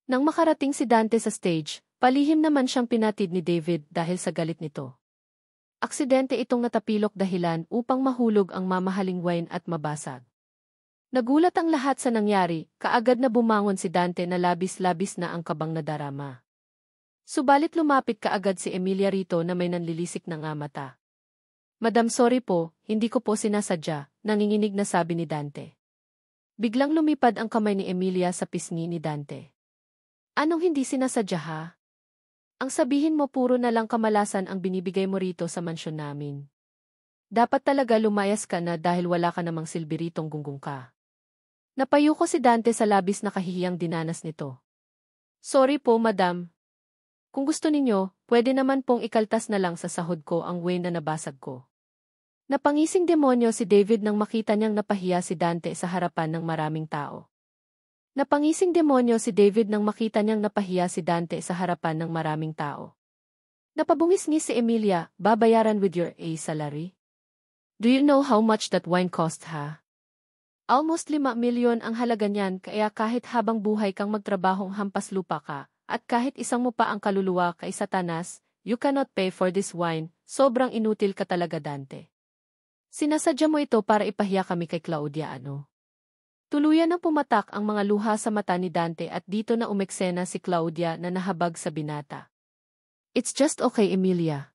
[SPEAKER 1] Nang makarating si Dante sa stage, palihim naman siyang pinatid ni David dahil sa galit nito. Aksidente itong natapilok dahilan upang mahulog ang mamahaling wine at mabasag. Nagulat ang lahat sa nangyari, kaagad na bumangon si Dante na labis-labis na ang kabang nadarama. Subalit lumapit kaagad si Emilia rito na may nanlilisik na nga mata. Madam, sorry po, hindi ko po sinasadya, nanginginig na sabi ni Dante. Biglang lumipad ang kamay ni Emilia sa pisngi ni Dante. Anong hindi sinasadya ha? Ang sabihin mo puro na lang kamalasan ang binibigay mo rito sa mansyon namin. Dapat talaga lumayas ka na dahil wala ka namang silbi ritong gunggong ka. Napayuko si Dante sa labis na kahihiyang dinanas nito. Sorry po, madam. Kung gusto ninyo, pwede naman pong ikaltas na lang sa sahod ko ang wine na nabasag ko. Napangising demonyo si David nang makita niyang napahiya si Dante sa harapan ng maraming tao. Napangising demonyo si David nang makita niyang napahiya si Dante sa harapan ng maraming tao. Napabungis-ngis si Emilia, babayaran with your salary? Do you know how much that wine cost ha? Almost 5 milyon ang halaga niyan kaya kahit habang buhay kang magtrabahong hampas lupa ka, at kahit isang mo pa ang kaluluwa kay Satanas, you cannot pay for this wine, sobrang inutil ka talaga Dante. Sinasadya mo ito para ipahiya kami kay Claudia ano? Tuluyan ng pumatak ang mga luha sa mata ni Dante at dito na umeksena si Claudia na nahabag sa binata. It's just okay, Emilia.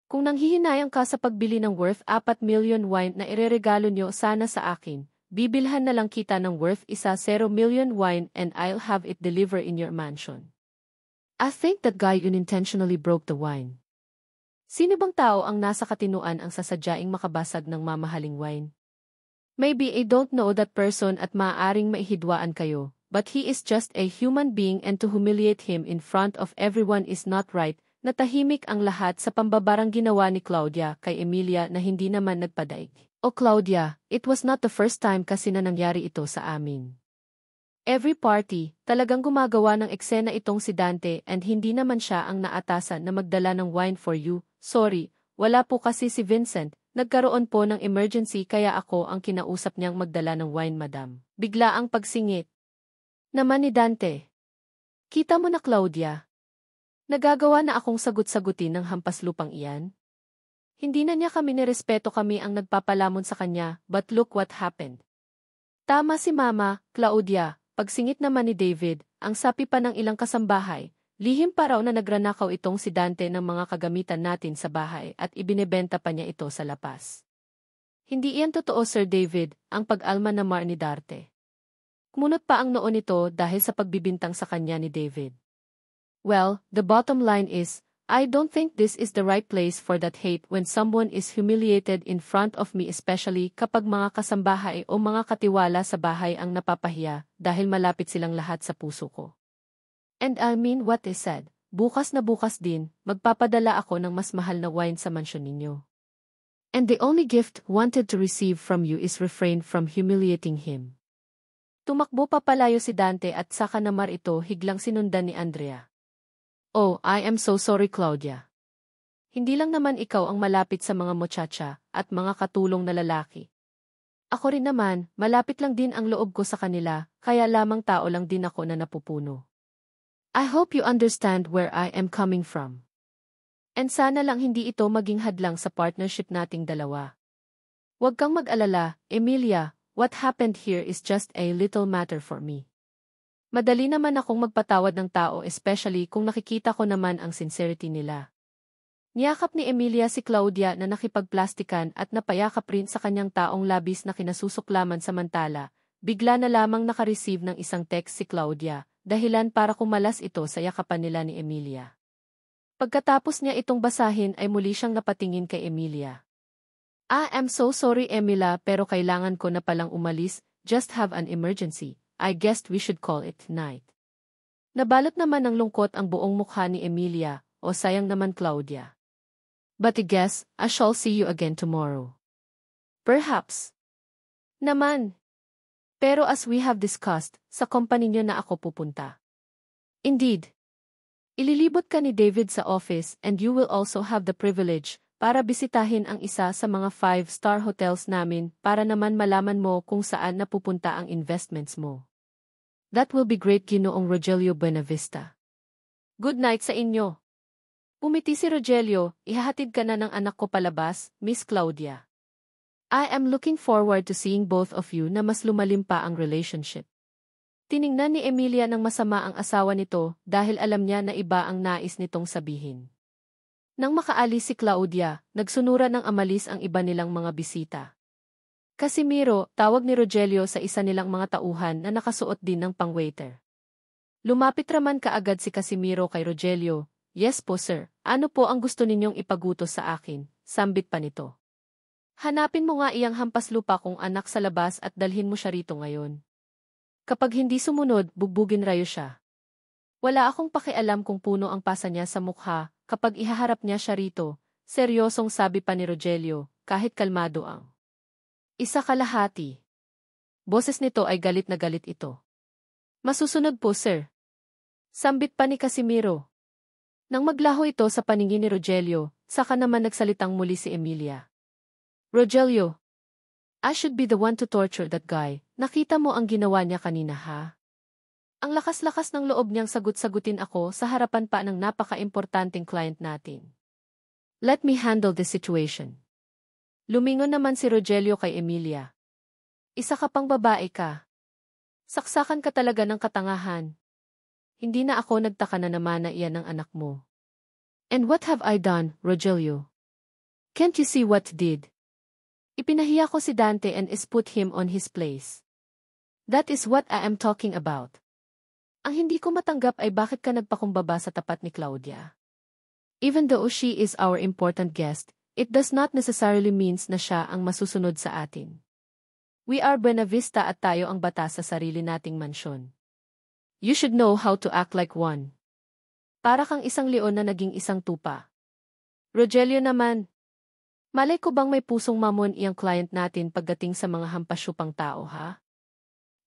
[SPEAKER 1] Kung nanghihinayang ka sa pagbili ng worth 4 million wine na ireregalo nyo sana sa akin, bibilhan na lang kita ng worth 1 million wine and I'll have it delivered in your mansion. I think that guy unintentionally broke the wine. Sino bang tao ang nasa katinuan ang sasadyaing makabasag ng mamahaling wine? Maybe I don't know that person at maaaring maihidwaan kayo, but he is just a human being and to humiliate him in front of everyone is not right. Natahimik ang lahat sa pambabarang ginawa ni Claudia kay Emilia na hindi naman nagpadaig. O Claudia, it was not the first time kasi na nangyari ito sa amin. Every party, talagang gumagawa ng eksena itong si Dante and hindi naman siya ang naatasan na magdala ng wine for you. Sorry, wala po kasi si Vincent. Nagkaroon po ng emergency kaya ako ang kinausap niyang magdala ng wine, madam. Bigla ang pagsingit naman ni Dante. Kita mo na, Claudia. Nagagawa na akong sagot-sagutin ng hampas lupang iyan. Hindi na niya kami nirespeto, kami ang nagpapalamon sa kanya, but look what happened. Tama si Mama, Claudia, pagsingit naman ni David, ang sapi pa ng ilang kasambahay. Lihim pa raw na nagranakaw itong si Dante ng mga kagamitan natin sa bahay at ibinebenta pa niya ito sa lapas. Hindi iyan totoo, Sir David, ang pag-alma na ni Dante. Kumunot pa ang noo nito dahil sa pagbibintang sa kanya ni David. Well, the bottom line is, I don't think this is the right place for that hate when someone is humiliated in front of me, especially kapag mga kasambahay o mga katiwala sa bahay ang napapahiya dahil malapit silang lahat sa puso ko. And I mean what is said, bukas na bukas din, magpapadala ako ng mas mahal na wine sa mansyon ninyo. And the only gift wanted to receive from you is refrain from humiliating him. Tumakbo papalayo si Dante at saka namar ito higlang sinundan ni Andrea. Oh, I am so sorry, Claudia. Hindi lang naman ikaw ang malapit sa mga muchacha at mga katulong na lalaki. Ako rin naman, malapit lang din ang loob ko sa kanila, kaya lamang tao lang din ako na napupuno. I hope you understand where I am coming from. And sana lang hindi ito maging hadlang sa partnership nating dalawa. Huwag kang mag-alala, Emilia, what happened here is just a little matter for me. Madali naman akong magpatawad ng tao, especially kung nakikita ko naman ang sincerity nila. Niyakap ni Emilia si Claudia na nakipagplastikan at napayakap rin sa kanyang taong labis na kinasusuklaman, samantala, bigla na lamang nakareceive ng isang text si Claudia, dahilan para kumalas ito sa yakapan nila ni Emilia. Pagkatapos niya itong basahin ay muli siyang napatingin kay Emilia. I am so sorry, Emilia, pero kailangan ko na palang umalis, just have an emergency. I guess we should call it night. Nabalot naman ng lungkot ang buong mukha ni Emilia, o sayang naman, Claudia. But I guess I shall see you again tomorrow. Perhaps. Naman. Pero as we have discussed, sa company niyo na ako pupunta. Indeed. Ililibot ka ni David sa office and you will also have the privilege para bisitahin ang isa sa mga 5-star hotels namin para naman malaman mo kung saan napupunta ang investments mo. That will be great, Ginoong Rogelio Buenavista. Good night sa inyo. Pumiti si Rogelio, ihahatid ka na ng anak ko palabas, Miss Claudia. I am looking forward to seeing both of you na mas lumalim pa ang relationship. Tiningnan ni Emilia ng masama ang asawa nito dahil alam niya na iba ang nais nitong sabihin. Nang makaalis si Claudia, nagsunura ng amalis ang iba nilang mga bisita. Casimiro, tawag ni Rogelio sa isa nilang mga tauhan na nakasuot din ng pang-waiter. Lumapit raman kaagad si Casimiro kay Rogelio. Yes po, sir. Ano po ang gusto ninyong ipagutos sa akin? Sambit pa nito. Hanapin mo nga iyang hampas lupa kong anak sa labas at dalhin mo siya rito ngayon. Kapag hindi sumunod, bugbugin rayo siya. Wala akong pakialam kung puno ang pasa niya sa mukha, kapag ihaharap niya siya rito, seryosong sabi pa ni Rogelio, kahit kalmado ang isa kalahati. Boses nito ay galit na galit ito. Masusunod po, sir. Sambit pa ni Casimiro. Nang maglaho ito sa paningin ni Rogelio, saka naman nagsalitang muli si Emilia. Rogelio, I should be the one to torture that guy. Nakita mo ang ginawa niya kanina, ha? Ang lakas-lakas ng loob niyang sagut-sagutin ako sa harapan pa ng napaka-importanting client natin. Let me handle this situation. Lumingon naman si Rogelio kay Emilia. Isa ka pang babae ka. Saksakan ka talaga ng katangahan. Hindi na ako nagtaka na naman na iyan ang anak mo. And what have I done, Rogelio? Can't you see what did? Ipinahiya ko si Dante and is put him on his place. That is what I am talking about. Ang hindi ko matanggap ay bakit ka nagpakumbaba sa tapat ni Claudia. Even though she is our important guest, it does not necessarily means na siya ang masusunod sa atin. We are Buena Vista at tayo ang batas sa sarili nating mansyon. You should know how to act like one. Para kang isang leon na naging isang tupa. Rogelio naman. Malay ko bang may pusong mamon iyang client natin pagdating sa mga hampasyupang tao, ha?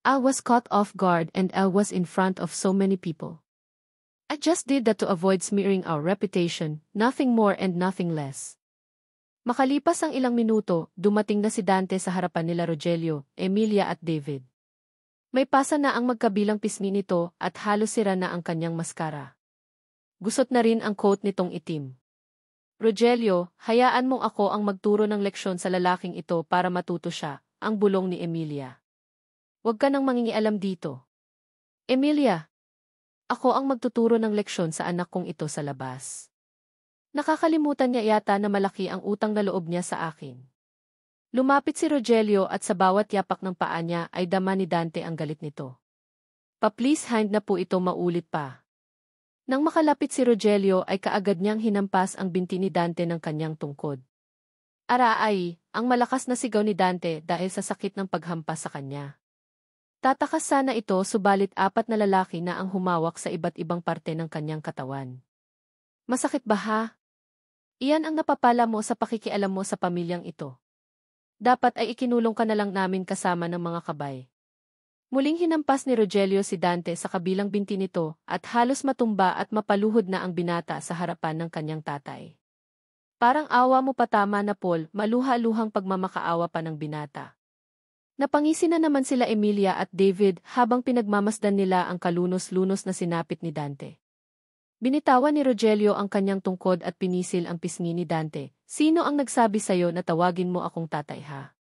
[SPEAKER 1] I was caught off guard and I was in front of so many people. I just did that to avoid smearing our reputation, nothing more and nothing less. Makalipas ang ilang minuto, dumating na si Dante sa harapan nila Rogelio, Emilia at David. May pasa na ang magkabilang pisngi nito at halos sira na ang kanyang maskara. Gusot na rin ang coat nitong itim. Rogelio, hayaan mong ako ang magturo ng leksyon sa lalaking ito para matuto siya, ang bulong ni Emilia. Huwag ka nang mangingialam dito. Emilia, ako ang magtuturo ng leksyon sa anak kong ito sa labas. Nakakalimutan niya yata na malaki ang utang na loob niya sa akin. Lumapit si Rogelio at sa bawat yapak ng paa niya ay dama ni Dante ang galit nito. Pa-please hand na po ito maulit pa. Nang makalapit si Rogelio ay kaagad niyang hinampas ang binti ni Dante ng kanyang tungkod. Araay, ang malakas na sigaw ni Dante dahil sa sakit ng paghampas sa kanya. Tatakas sana ito subalit apat na lalaki na ang humawak sa iba't ibang parte ng kanyang katawan. Masakit ba ha? Iyan ang napapala mo sa pakikialam mo sa pamilyang ito. Dapat ay ikinulong ka na lang namin kasama ng mga kabay. Muling hinampas ni Rogelio si Dante sa kabilang binti nito at halos matumba at mapaluhod na ang binata sa harapan ng kanyang tatay. Parang awa mo pa tama na Paul, maluha-luhang pagmamakaawa pa ng binata. Napangisi na naman sila Emilia at David habang pinagmamasdan nila ang kalunos-lunos na sinapit ni Dante. Binitawan ni Rogelio ang kanyang tungkod at pinisil ang pisngi ni Dante. Sino ang nagsabi sa'yo na tawagin mo akong tatay ha?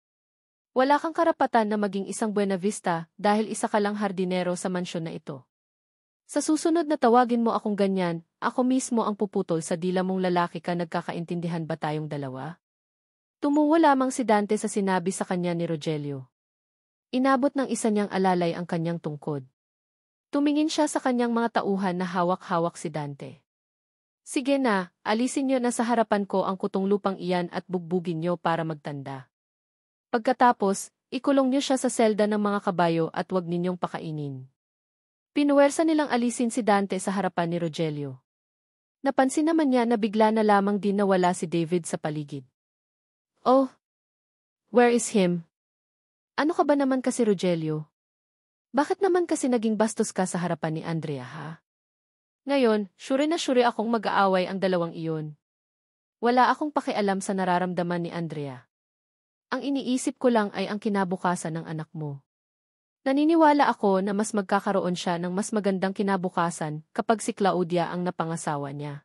[SPEAKER 1] Wala kang karapatan na maging isang Buena Vista dahil isa ka lang hardinero sa mansyon na ito. Sa susunod na tawagin mo akong ganyan, ako mismo ang puputol sa dila mong lalaki ka. Nagkakaintindihan ba tayong dalawa? Tumuwa lamang si Dante sa sinabi sa kanya ni Rogelio. Inabot ng isa niyang alalay ang kanyang tungkod. Tumingin siya sa kanyang mga tauhan na hawak-hawak si Dante. Sige na, alisin niyo na sa harapan ko ang kutong lupang iyan at bugbugin niyo para magtanda. Pagkatapos, ikulong niyo siya sa selda ng mga kabayo at huwag ninyong pakainin. Pinuwersa nilang alisin si Dante sa harapan ni Rogelio. Napansin naman niya na bigla na lamang din nawala si David sa paligid. Oh! Where is him? Ano ka ba naman kasi Rogelio? Bakit naman kasi naging bastos ka sa harapan ni Andrea ha? Ngayon, sure na sure akong mag-aaway ang dalawang iyon. Wala akong pakialam sa nararamdaman ni Andrea. Ang iniisip ko lang ay ang kinabukasan ng anak mo. Naniniwala ako na mas magkakaroon siya ng mas magandang kinabukasan kapag si Claudia ang napangasawa niya.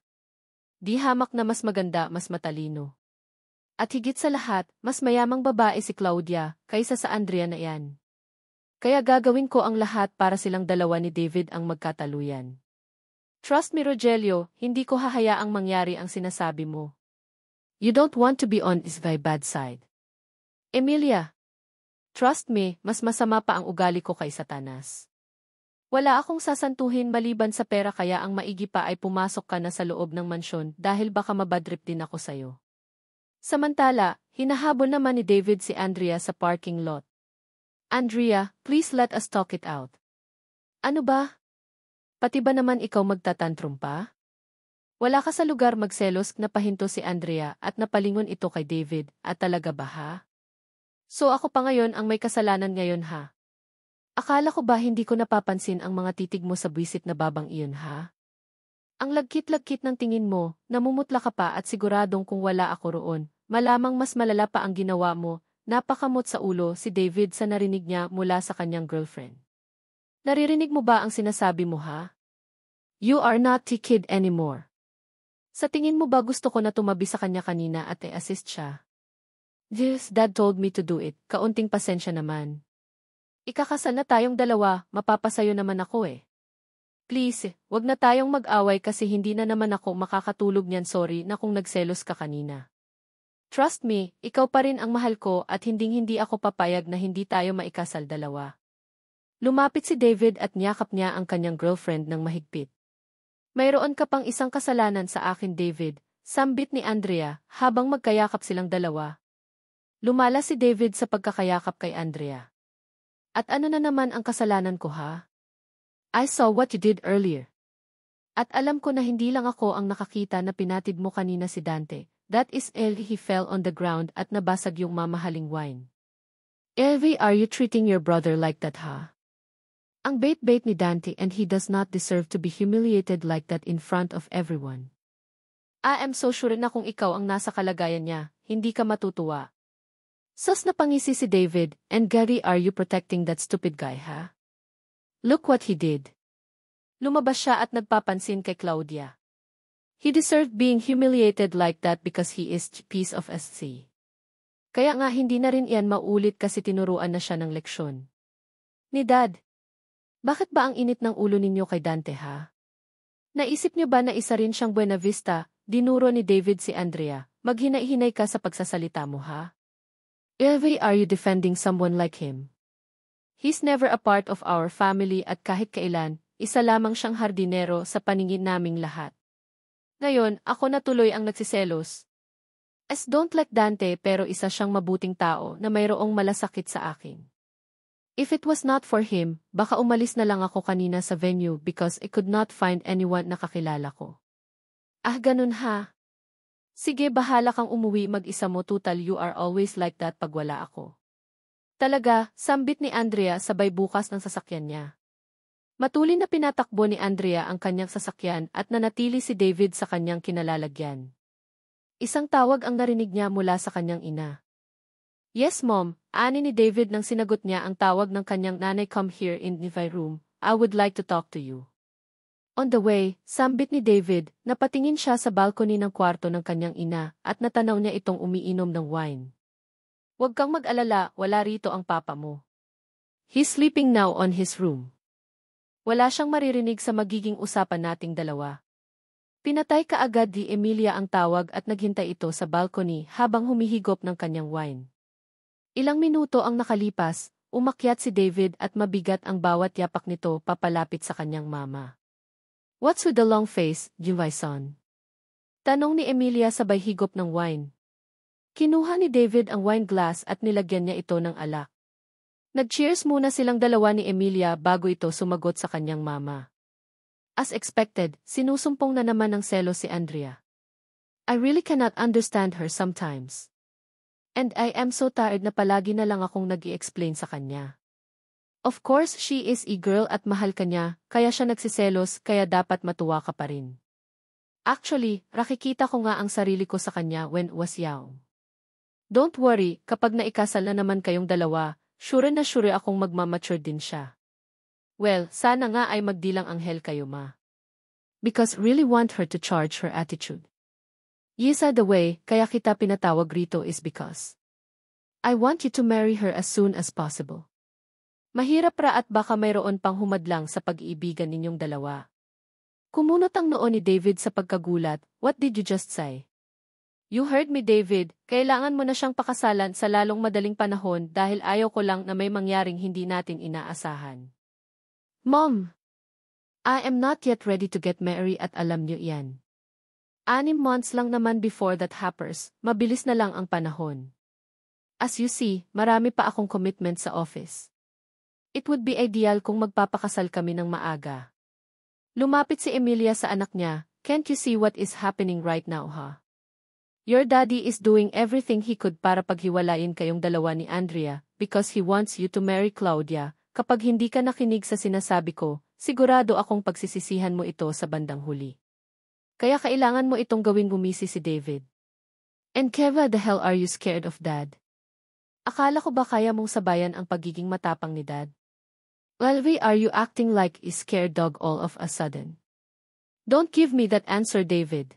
[SPEAKER 1] Di hamak na mas maganda, mas matalino. At higit sa lahat, mas mayamang babae si Claudia kaysa sa Andrea na yan. Kaya gagawin ko ang lahat para silang dalawa ni David ang magkataluyan. Trust me Rogelio, hindi ko hahayaang mangyari ang sinasabi mo. You don't want to be on his bad side. Emilia, trust me, mas masama pa ang ugali ko kay Satanas. Wala akong sasantuhin maliban sa pera kaya ang maigi pa ay pumasok ka na sa loob ng mansyon dahil baka mabadrip din ako sayo. Samantala, hinahabol naman ni David si Andrea sa parking lot. Andrea, please let us talk it out. Ano ba? Pati ba naman ikaw magtatantrum pa? Wala ka sa lugar magselos na pahinto si Andrea at napalingon ito kay David, at talaga ba ha? So ako pa ngayon ang may kasalanan ngayon ha? Akala ko ba hindi ko napapansin ang mga titig mo sa buwisit na babang iyon ha? Ang lagkit-lagkit ng tingin mo, namumutla ka pa at siguradong kung wala ako roon, malamang mas malala pa ang ginawa mo. Napakamot sa ulo si David sa narinig niya mula sa kanyang girlfriend. Naririnig mo ba ang sinasabi mo ha? You are not the kid anymore. Sa tingin mo ba gusto ko na tumabi sa kanya kanina at i-assist siya? Yes, Dad told me to do it. Kaunting pasensya naman. Ikakasal na tayong dalawa, mapapasayo naman ako eh. Please, wag na tayong mag-away kasi hindi na naman ako makakatulog niyan, sorry na kung nagselos ka kanina. Trust me, ikaw pa rin ang mahal ko at hinding-hindi ako papayag na hindi tayo maikasal dalawa. Lumapit si David at niyakap niya ang kanyang girlfriend ng mahigpit. Mayroon ka pang isang kasalanan sa akin, David, sambit ni Andrea habang magkayakap silang dalawa. Lumala si David sa pagkakayakap kay Andrea. At ano na naman ang kasalanan ko, ha? I saw what you did earlier. At alam ko na hindi lang ako ang nakakita na pinatid mo kanina si Dante. That is he fell on the ground at nabasag yung mamahaling wine. Elvie, are you treating your brother like that, ha? Ang bait-bait ni Dante and he does not deserve to be humiliated like that in front of everyone. I am so sure na kung ikaw ang nasa kalagayan niya, hindi ka matutuwa. Sus, napangisi si David, and Gary, are you protecting that stupid guy, ha? Look what he did. Lumabas siya at nagpapansin kay Claudia. He deserved being humiliated like that because he is piece of SC. Kaya nga hindi na rin iyan maulit kasi tinuruan na siya ng leksyon. Ni Dad, bakit ba ang init ng ulo ninyo kay Dante, ha? Naisip niyo ba na isa rin siyang Buena Vista? Dinuro ni David si Andrea. Maghinay-hinay ka sa pagsasalita mo, ha? Elvie, are you defending someone like him? He's never a part of our family at kahit kailan, isa lamang siyang hardinero sa paningin naming lahat. Ngayon, ako na tuloy ang nagsiselos. Don't like Dante pero isa siyang mabuting tao na mayroong malasakit sa akin. If it was not for him, baka umalis na lang ako kanina sa venue because I could not find anyone na kakilala ko. Ah, ganun ha? Sige, bahala kang umuwi mag-isa mo, total you are always like that pag wala ako. Talaga, sambit ni Andrea sabay bukas ng sasakyan niya. Matulin na pinatakbo ni Andrea ang kanyang sasakyan at nanatili si David sa kanyang kinalalagyan. Isang tawag ang narinig niya mula sa kanyang ina. Yes, Mom, ani ni David nang sinagot niya ang tawag ng kanyang nanay. Come here in my room, I would like to talk to you. On the way, sambit ni David, napatingin siya sa balcony ng kwarto ng kanyang ina at natanaw niya itong umiinom ng wine. Huwag kang mag-alala, wala rito ang papa mo. He's sleeping now on his room. Wala siyang maririnig sa magiging usapan nating dalawa. Pinatay kaagad ni Emilia ang tawag at naghintay ito sa balcony habang humihigop ng kanyang wine. Ilang minuto ang nakalipas, umakyat si David at mabigat ang bawat yapak nito papalapit sa kanyang mama. What's with the long face, my son? Tanong ni Emilia sabay higop ng wine. Kinuha ni David ang wine glass at nilagyan niya ito ng alak. Nag-cheers muna silang dalawa ni Emilia bago ito sumagot sa kanyang mama. As expected, sinusumpong na naman ng selos si Andrea. I really cannot understand her sometimes. And I am so tired na palagi na lang akong nag-i-explain sa kanya. Of course, she is a girl at mahal ka niya, kaya siya nagsiselos, kaya dapat matuwa ka pa rin. Actually, nakikita ko nga ang sarili ko sa kanya when was young. Don't worry, kapag naikasal na naman kayong dalawa, sure na sure akong magmamature din siya. Well, sana nga ay magdilang anghel kayo, ma. Because really want her to charge her attitude. Yes, the way, kaya kita pinatawag rito is because I want you to marry her as soon as possible. Mahirap ra at baka mayroon pang humadlang sa pag-iibigan ninyong dalawa. Kumunot ang noo ni David sa pagkagulat. What did you just say? You heard me, David. Kailangan mo na siyang pakasalan sa lalong madaling panahon dahil ayaw ko lang na may mangyaring hindi natin inaasahan. Mom! I am not yet ready to get married at alam niyo yan. 6 months lang naman before that happens, mabilis na lang ang panahon. As you see, marami pa akong commitment sa office. It would be ideal kung magpapakasal kami ng maaga. Lumapit si Emilia sa anak niya. Can't you see what is happening right now, ha? Your daddy is doing everything he could para paghiwalayin kayong dalawa ni Andrea because he wants you to marry Claudia. Kapag hindi ka nakinig sa sinasabi ko, sigurado akong pagsisisihan mo ito sa bandang huli. Kaya kailangan mo itong gawing gumisi si David. And Keva, the hell are you scared of, Dad? Akala ko ba kaya mong sabayan ang pagiging matapang ni Dad? Elvie, are you acting like a scared dog all of a sudden? Don't give me that answer, David.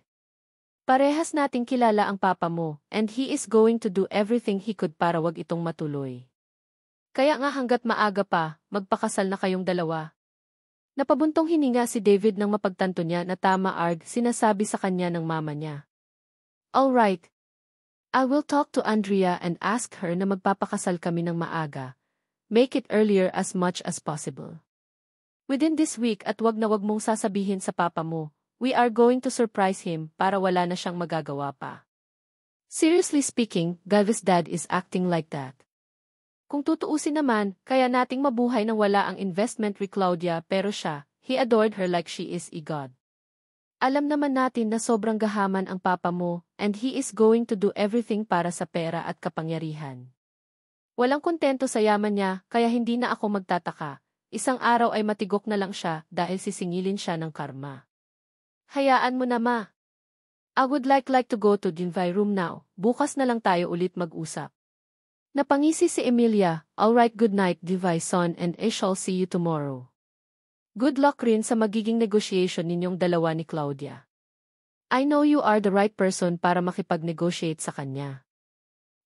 [SPEAKER 1] Parehas nating kilala ang papa mo, and he is going to do everything he could para wag itong matuloy. Kaya nga hanggat maaga pa, magpakasal na kayong dalawa. Napabuntong hininga si David nang mapagtanto niya na tama sinasabi sa kanya ng mama niya. Alright. I will talk to Andrea and ask her na magpapakasal kami ng maaga. Make it earlier as much as possible. Within this week at wag na wag mong sasabihin sa papa mo, we are going to surprise him para wala na siyang magagawa pa. Seriously speaking, Gavis' dad is acting like that. Kung tutuusin naman, kaya nating mabuhay nang wala ang investment with Claudia pero siya, he adored her like she is a god. Alam naman natin na sobrang gahaman ang papa mo, and he is going to do everything para sa pera at kapangyarihan. Walang kontento sa yaman niya, kaya hindi na ako magtataka. Isang araw ay matigok na lang siya dahil sisingilin siya ng karma. Hayaan mo na ma. I would like to go to the room now. Bukas na lang tayo ulit mag-usap. Napangisi si Emilia, alright good night Divine son and I shall see you tomorrow. Good luck rin sa magiging negotiation ninyong dalawa ni Claudia. I know you are the right person para makipag-negotiate sa kanya.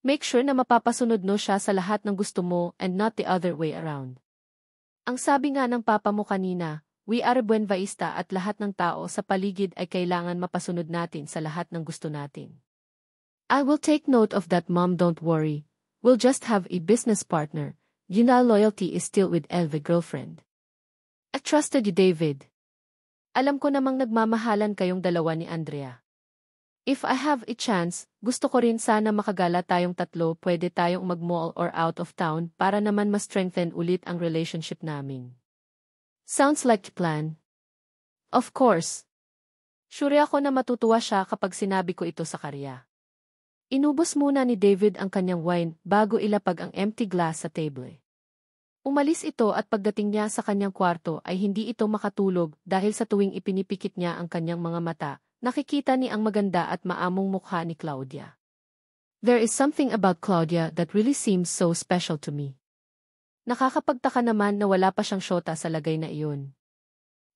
[SPEAKER 1] Make sure na mapapasunod no siya sa lahat ng gusto mo and not the other way around. Ang sabi nga ng papa mo kanina, we are buenvaista at lahat ng tao sa paligid ay kailangan mapasunod natin sa lahat ng gusto natin. I will take note of that mom, don't worry. We'll just have a business partner. You know loyalty is still with Elva girlfriend. I trusted you David. Alam ko namang nagmamahalan kayong dalawa ni Andrea. If I have a chance, gusto ko rin sana makagala tayong tatlo, pwede tayong mag-mall or out of town para naman ma-strengthen ulit ang relationship namin. Sounds like a plan. Of course. Sure ako na matutuwa siya kapag sinabi ko ito sa Karya. Inubos muna ni David ang kanyang wine bago ilapag ang empty glass sa table. Umalis ito at pagdating niya sa kanyang kwarto ay hindi ito makatulog dahil sa tuwing ipinipikit niya ang kanyang mga mata, nakikita ni ang maganda at maamong mukha ni Claudia. There is something about Claudia that really seems so special to me. Nakakapagtaka naman na wala pa siyang syota sa lagay na iyon.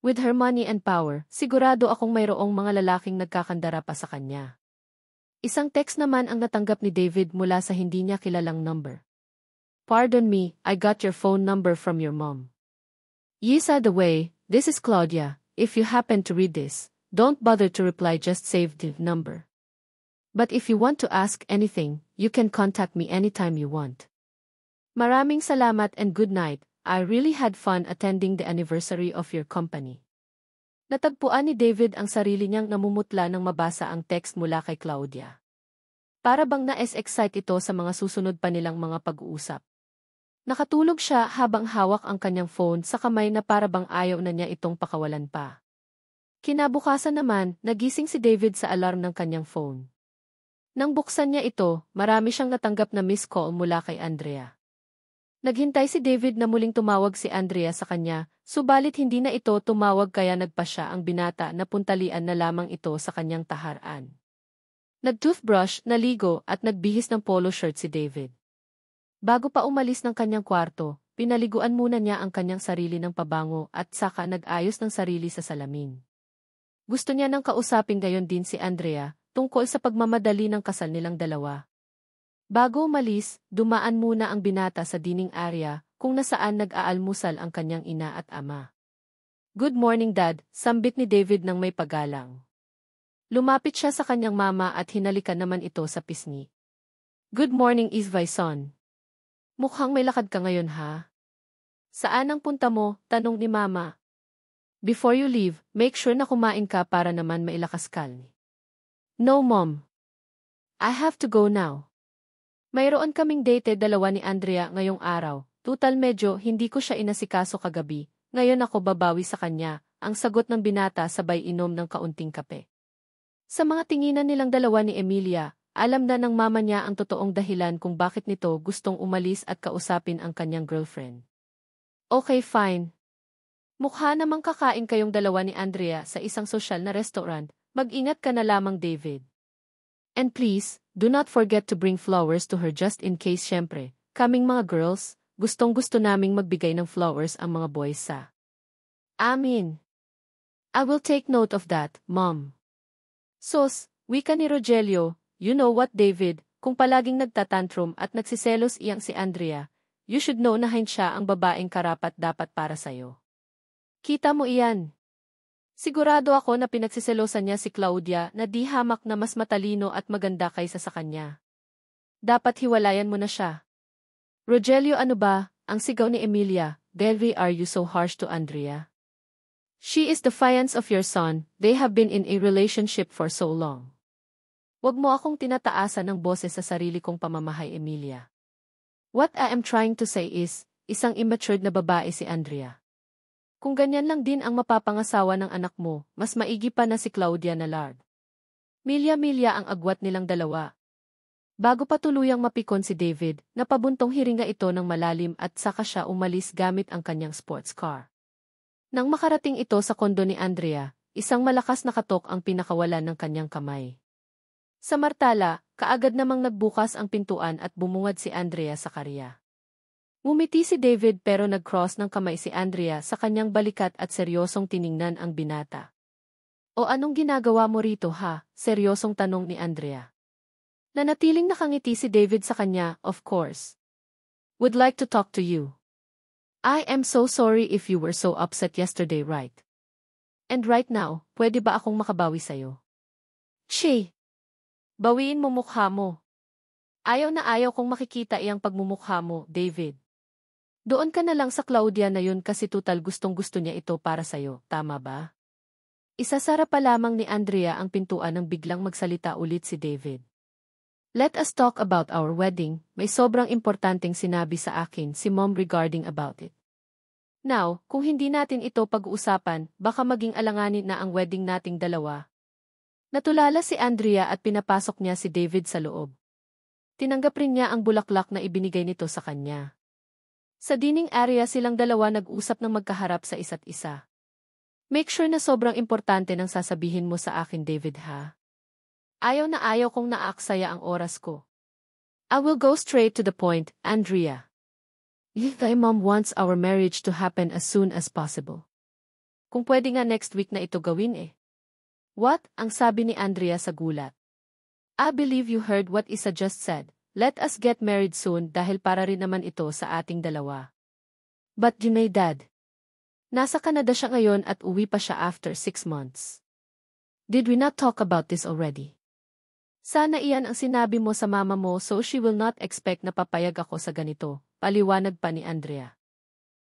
[SPEAKER 1] With her money and power, sigurado akong mayroong mga lalaking nagkakandara pa sa kanya. Isang text naman ang natanggap ni David mula sa hindi niya kilalang number. Pardon me, I got your phone number from your mom. Yes, the way, this is Claudia. If you happen to read this, don't bother to reply, just save the number. But if you want to ask anything, you can contact me anytime you want. Maraming salamat and good night. I really had fun attending the anniversary of your company. Natagpuan ni David ang sarili niyang namumutla nang mabasa ang text mula kay Claudia. Para bang na-excite ito sa mga susunod pa nilang mga pag-uusap. Nakatulog siya habang hawak ang kanyang phone sa kamay na para bang ayaw na niya itong pakawalan pa. Kinabukasan naman, nagising si David sa alarm ng kanyang phone. Nang buksan niya ito, marami siyang natanggap na missed call mula kay Andrea. Naghintay si David na muling tumawag si Andrea sa kanya, subalit hindi na ito tumawag kaya nagpa siya ang binata na puntalian na lamang ito sa kanyang taharan. Nag-toothbrush, naligo at nagbihis ng polo shirt si David. Bago pa umalis ng kanyang kwarto, pinaliguan muna niya ang kanyang sarili ng pabango at saka nag-ayos ng sarili sa salamin. Gusto niya nang kausapin gayon din si Andrea tungkol sa pagmamadali ng kasal nilang dalawa. Bago umalis, dumaan muna ang binata sa dining area kung nasaan nag-aalmusal ang kanyang ina at ama. Good morning Dad, sambit ni David nang may paggalang. Lumapit siya sa kanyang mama at hinalikan naman ito sa pisngi. Good morning Isvay son. Mukhang may lakad ka ngayon ha? Saan ang punta mo? Tanong ni mama. Before you leave, make sure na kumain ka para naman mailakas ka. No mom. I have to go now. Mayroon kaming date dalawa ni Andrea ngayong araw. Tutal medyo hindi ko siya inasikaso kagabi. Ngayon ako babawi sa kanya, ang sagot ng binata sabay inom ng kaunting kape. Sa mga tinginan nilang dalawa ni Emilia, alam na ng mama niya ang totoong dahilan kung bakit nito gustong umalis at kausapin ang kanyang girlfriend. Okay fine. Mukha namang kakain kayong dalawa ni Andrea sa isang sosyal na restaurant, mag-ingat ka na lamang David. And please, do not forget to bring flowers to her just in case syempre, kaming mga girls, gustong-gusto naming magbigay ng flowers ang mga boys sa amin. I will take note of that, Mom. Sos, wika ni Rogelio, you know what David, kung palaging nagtatantrum at nagsiselos iyang si Andrea, you should know na siya ang babaeng karapat-dapat para sa'yo. Kita mo iyan. Sigurado ako na pinagsiselosan niya si Claudia na di hamak na mas matalino at maganda kaysa sa kanya. Dapat hiwalayan mo na siya. Rogelio, ano ba? Ang sigaw ni Emilia. Delry, are you so harsh to Andrea? She is the fiance of your son. They have been in a relationship for so long. Wag mo akong tinataasan ng boses sa sarili kong pamamahay, Emilia. What I am trying to say is, isang immature na babae si Andrea. Kung ganyan lang din ang mapapangasawa ng anak mo, mas maigi pa na si Claudia na lard. Milya-milya ang agwat nilang dalawa. Bago pa tuluyang mapikon si David, napabuntong hiringa ito ng malalim at saka siya umalis gamit ang kanyang sports car. Nang makarating ito sa kondo ni Andrea, isang malakas na katok ang pinakawalan ng kanyang kamay. Samartala, kaagad namang nagbukas ang pintuan at bumungad si Andrea sa karya. Ngumiti si David pero nag-cross ng kamay si Andrea sa kanyang balikat at seryosong tiningnan ang binata. O anong ginagawa mo rito ha? Seryosong tanong ni Andrea. Nanatiling nakangiti si David sa kanya, of course. Would like to talk to you. I am so sorry if you were so upset yesterday, right? And right now, pwede ba akong makabawi sa'yo? Che! Bawiin mo mukha mo. Ayaw na ayaw kong makikita iyang pagmumukha mo, David. Doon ka na lang sa Claudia na yun kasi tutal gustong-gusto niya ito para sa'yo, tama ba? Isasara pa lamang ni Andrea ang pintuan nang biglang magsalita ulit si David. Let us talk about our wedding, may sobrang importanteng sinabi sa akin si Mom regarding about it. Now, kung hindi natin ito pag-uusapan, baka maging alanganin na ang wedding nating dalawa. Natulala si Andrea at pinapasok niya si David sa loob. Tinanggap rin niya ang bulaklak na ibinigay nito sa kanya. Sa dining area silang dalawa nag-usap ng magkaharap sa isa't isa. Make sure na sobrang importante nang sasabihin mo sa akin, David, ha? Ayaw na ayaw kong naaksaya ang oras ko. I will go straight to the point, Andrea. Thy mom wants our marriage to happen as soon as possible. Kung pwede nga next week na ito gawin eh. What? Ang sabi ni Andrea sa gulat. I believe you heard what Isa just said. Let us get married soon dahil para rin naman ito sa ating dalawa. But my dad. Nasa Canada siya ngayon at uwi pa siya after 6 months. Did we not talk about this already? Sana iyan ang sinabi mo sa mama mo so she will not expect na papayag ako sa ganito, paliwanag pa ni Andrea.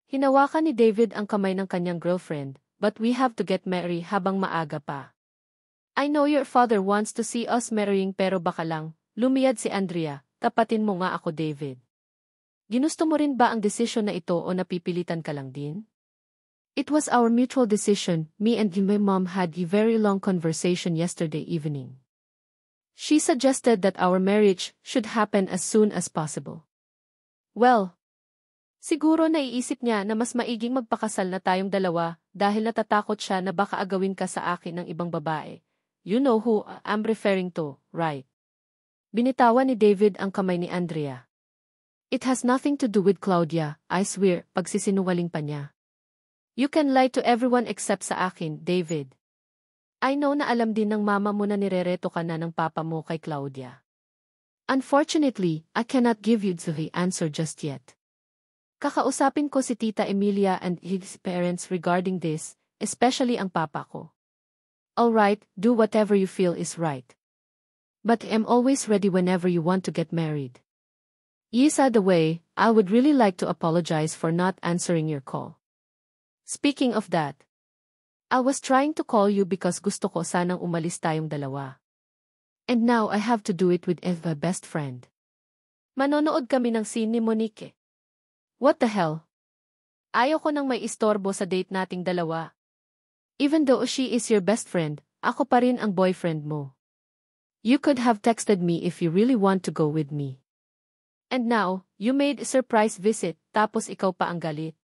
[SPEAKER 1] Hinawakan ni David ang kamay ng kanyang girlfriend, but we have to get married habang maaga pa. I know your father wants to see us marrying pero baka lang, lumiyad si Andrea. Tapatin mo nga ako, David. Ginusto mo rin ba ang desisyon na ito o napipilitan ka lang din? It was our mutual decision. Me and my mom had a very long conversation yesterday evening. She suggested that our marriage should happen as soon as possible. Well, siguro naiisip niya na mas maiging magpakasal na tayong dalawa dahil natatakot siya na baka agawin ka sa akin ng ibang babae. You know who I'm referring to, right? Binitawan ni David ang kamay ni Andrea. It has nothing to do with Claudia, I swear, pagsisinungaling pa niya. You can lie to everyone except sa akin, David. I know na alam din ng mama mo na nirereto ka na ng papa mo kay Claudia. Unfortunately, I cannot give you the answer just yet. Kakausapin ko si Tita Emilia and his parents regarding this, especially ang papa ko. Alright, do whatever you feel is right. But I'm always ready whenever you want to get married. Yes, by the way, I would really like to apologize for not answering your call. Speaking of that, I was trying to call you because gusto ko sanang umalis tayong dalawa. And now I have to do it with Eva, best friend. Manonood kami ng scene ni Monique. What the hell? Ayaw ko nang may istorbo sa date nating dalawa. Even though she is your best friend, ako pa rin ang boyfriend mo. You could have texted me if you really want to go with me. And now, you made a surprise visit, tapos ikaw pa ang galit.